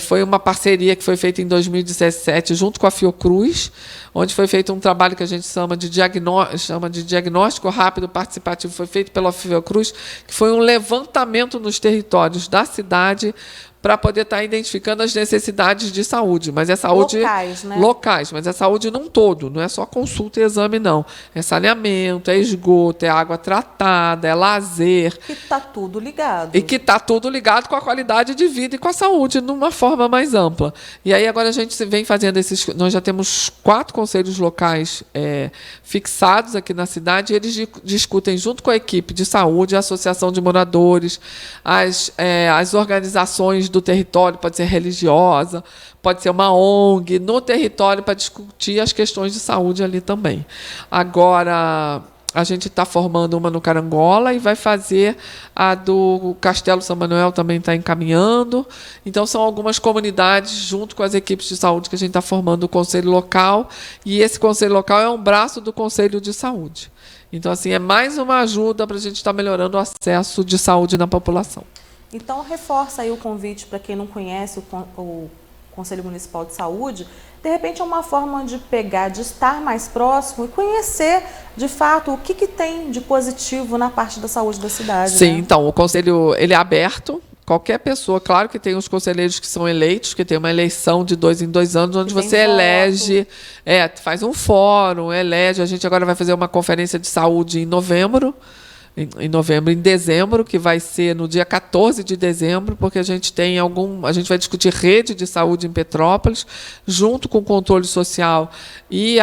Foi uma parceria que foi feita em 2017 junto com a Fiocruz, onde foi feito um trabalho que a gente chama de diagnóstico rápido participativo, foi feito pela Fiocruz, que foi um levantamento nos territórios da cidade para poder estar identificando as necessidades de saúde, mas é saúde locais, né? Locais, mas é saúde num todo, não é só consulta e exame, não. É saneamento, é esgoto, é água tratada, é lazer. Que está tudo ligado. E que está tudo ligado com a qualidade de vida e com a saúde, numa forma mais ampla. E aí agora a gente vem fazendo nós já temos 4 conselhos locais fixados aqui na cidade, e eles discutem junto com a equipe de saúde, a associação de moradores, as organizações do território, pode ser religiosa, pode ser uma ONG, no território, para discutir as questões de saúde ali também. Agora, a gente está formando uma no Carangola e vai fazer a do Castelo São Manuel, também está encaminhando. Então, são algumas comunidades, junto com as equipes de saúde, que a gente está formando o Conselho Local, e esse Conselho Local é um braço do Conselho de Saúde. Então, assim, é mais uma ajuda para a gente estar melhorando o acesso de saúde na população. Então, reforça aí o convite para quem não conhece o Conselho Municipal de Saúde. De repente, é uma forma de estar mais próximo e conhecer, de fato, o que tem de positivo na parte da saúde da cidade. Sim, né? Então, o Conselho ele é aberto. Qualquer pessoa, claro que tem os conselheiros que são eleitos, que tem uma eleição de 2 em 2 anos, onde você elege, faz um fórum, elege. A gente agora vai fazer uma conferência de saúde em novembro, em dezembro, que vai ser no dia 14 de dezembro, porque a gente vai discutir rede de saúde em Petrópolis, junto com o controle social e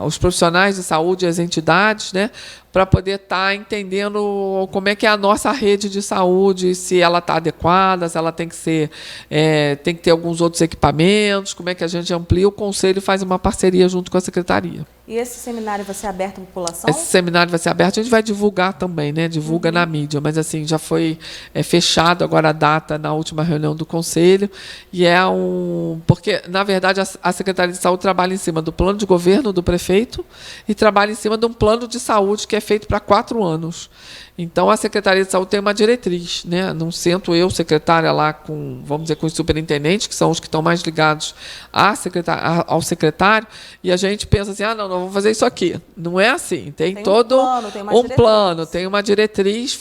os profissionais de saúde e as entidades, né, para poder estar entendendo como é que é a nossa rede de saúde, se ela está adequada, se ela tem que ter alguns outros equipamentos, como é que a gente amplia. O Conselho faz uma parceria junto com a Secretaria. E esse seminário vai ser aberto à população? Esse seminário vai ser aberto, a gente vai divulgar também, né? Divulga na mídia, mas assim, já foi fechado agora a data na última reunião do Conselho, e porque, na verdade, a Secretaria de Saúde trabalha em cima do plano de governo do prefeito e trabalha em cima de um plano de saúde que é feito para 4 anos. Então, a Secretaria de Saúde tem uma diretriz, né? Não sento eu, secretária, lá com os superintendentes, que são os que estão mais ligados ao secretário, e a gente pensa assim, não, vamos fazer isso aqui. Não é assim. Tem todo um plano, tem uma diretriz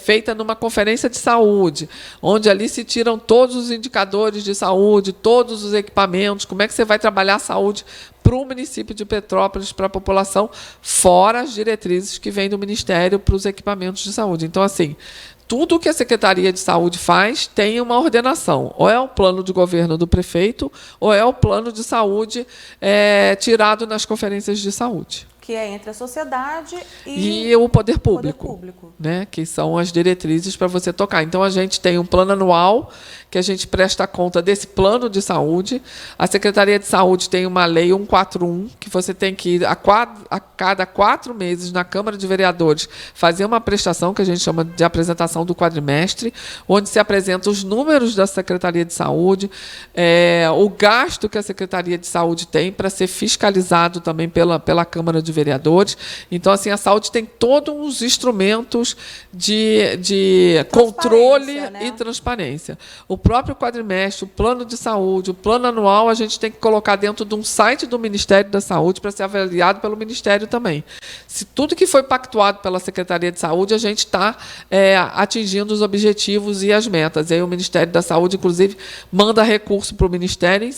feita numa conferência de saúde, onde ali se tiram todos os indicadores de saúde, todos os equipamentos, como é que você vai trabalhar a saúde para o município de Petrópolis, para a população, fora as diretrizes que vêm do Ministério para os equipamentos de saúde. Então, assim, tudo que a Secretaria de Saúde faz tem uma ordenação. Ou é o plano de governo do prefeito, ou é o plano de saúde tirado nas conferências de saúde. que é entre a sociedade e o poder público, né? Que são as diretrizes para você tocar. Então, a gente tem um plano anual que a gente presta conta desse plano de saúde. A Secretaria de Saúde tem uma lei 141, que você tem que ir a cada 4 meses na Câmara de Vereadores fazer uma prestação, que a gente chama de apresentação do quadrimestre, onde se apresenta os números da Secretaria de Saúde, o gasto que a Secretaria de Saúde tem para ser fiscalizado também pela Câmara de Vereadores. Então, assim, a saúde tem todos os instrumentos de controle, né, e transparência. O próprio quadrimestre, o plano de saúde, o plano anual, a gente tem que colocar dentro de um site do Ministério da Saúde para ser avaliado pelo Ministério também. Se tudo que foi pactuado pela Secretaria de Saúde, a gente está atingindo os objetivos e as metas. E aí o Ministério da Saúde, inclusive, manda recurso para o Ministério,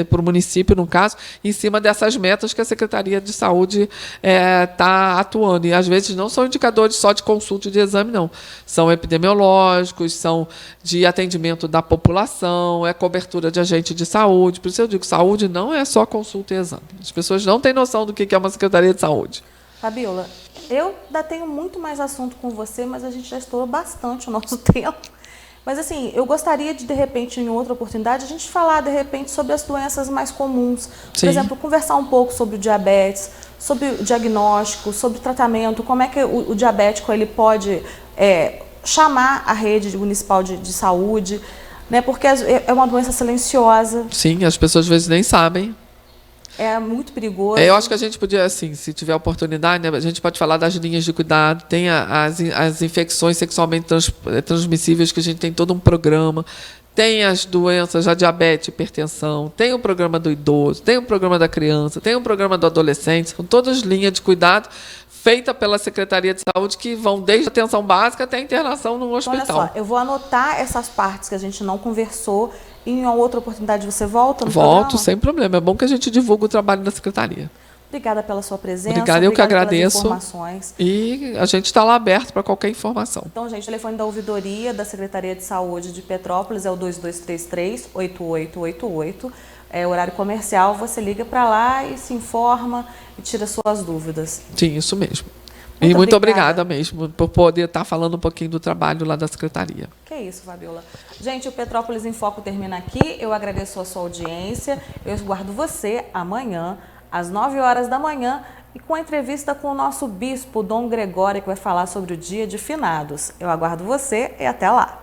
para o município, no caso, em cima dessas metas que a Secretaria de Saúde está atuando. E, às vezes, não são indicadores só de consulta e de exame, não. São epidemiológicos, são de atendimento da população, cobertura de agente de saúde. Por isso eu digo, saúde não é só consulta e exame. As pessoas não têm noção do que é uma Secretaria de Saúde. Fabiola, eu ainda tenho muito mais assunto com você, mas a gente já estourou bastante o nosso tempo. Mas, assim, eu gostaria de repente, em outra oportunidade, a gente falar, de repente, sobre as doenças mais comuns. Por exemplo, conversar um pouco sobre o diabetes, sobre o diagnóstico, sobre o tratamento, como é que o diabético ele pode chamar a rede municipal de saúde, né? Porque é uma doença silenciosa. Sim, as pessoas às vezes nem sabem. É muito perigoso. Eu acho que a gente podia, assim, se tiver oportunidade, né, a gente pode falar das linhas de cuidado, tem as infecções sexualmente transmissíveis, que a gente tem todo um programa, tem as doenças, a diabetes, hipertensão, tem o programa do idoso, tem o programa da criança, tem o programa do adolescente, são todas linhas de cuidado feita pela Secretaria de Saúde, que vão desde a atenção básica até a internação no hospital. Então, olha só, eu vou anotar essas partes que a gente não conversou. Em uma outra oportunidade você volta no programa? Volto, sem problema. É bom que a gente divulgue o trabalho da Secretaria. Obrigada pela sua presença. Obrigada, eu que agradeço. Informações. E a gente está lá aberto para qualquer informação. Então, gente, o telefone da ouvidoria da Secretaria de Saúde de Petrópolis é o 2233-8888. É horário comercial, você liga para lá e se informa e tira suas dúvidas. Sim, isso mesmo. Muito obrigada mesmo por poder estar falando um pouquinho do trabalho lá da Secretaria. Que isso, Fabiola. Gente, o Petrópolis em Foco termina aqui. Eu agradeço a sua audiência. Eu guardo você amanhã, às 9 horas da manhã, e com a entrevista com o nosso bispo, Dom Gregório, que vai falar sobre o Dia de Finados. Eu aguardo você e até lá.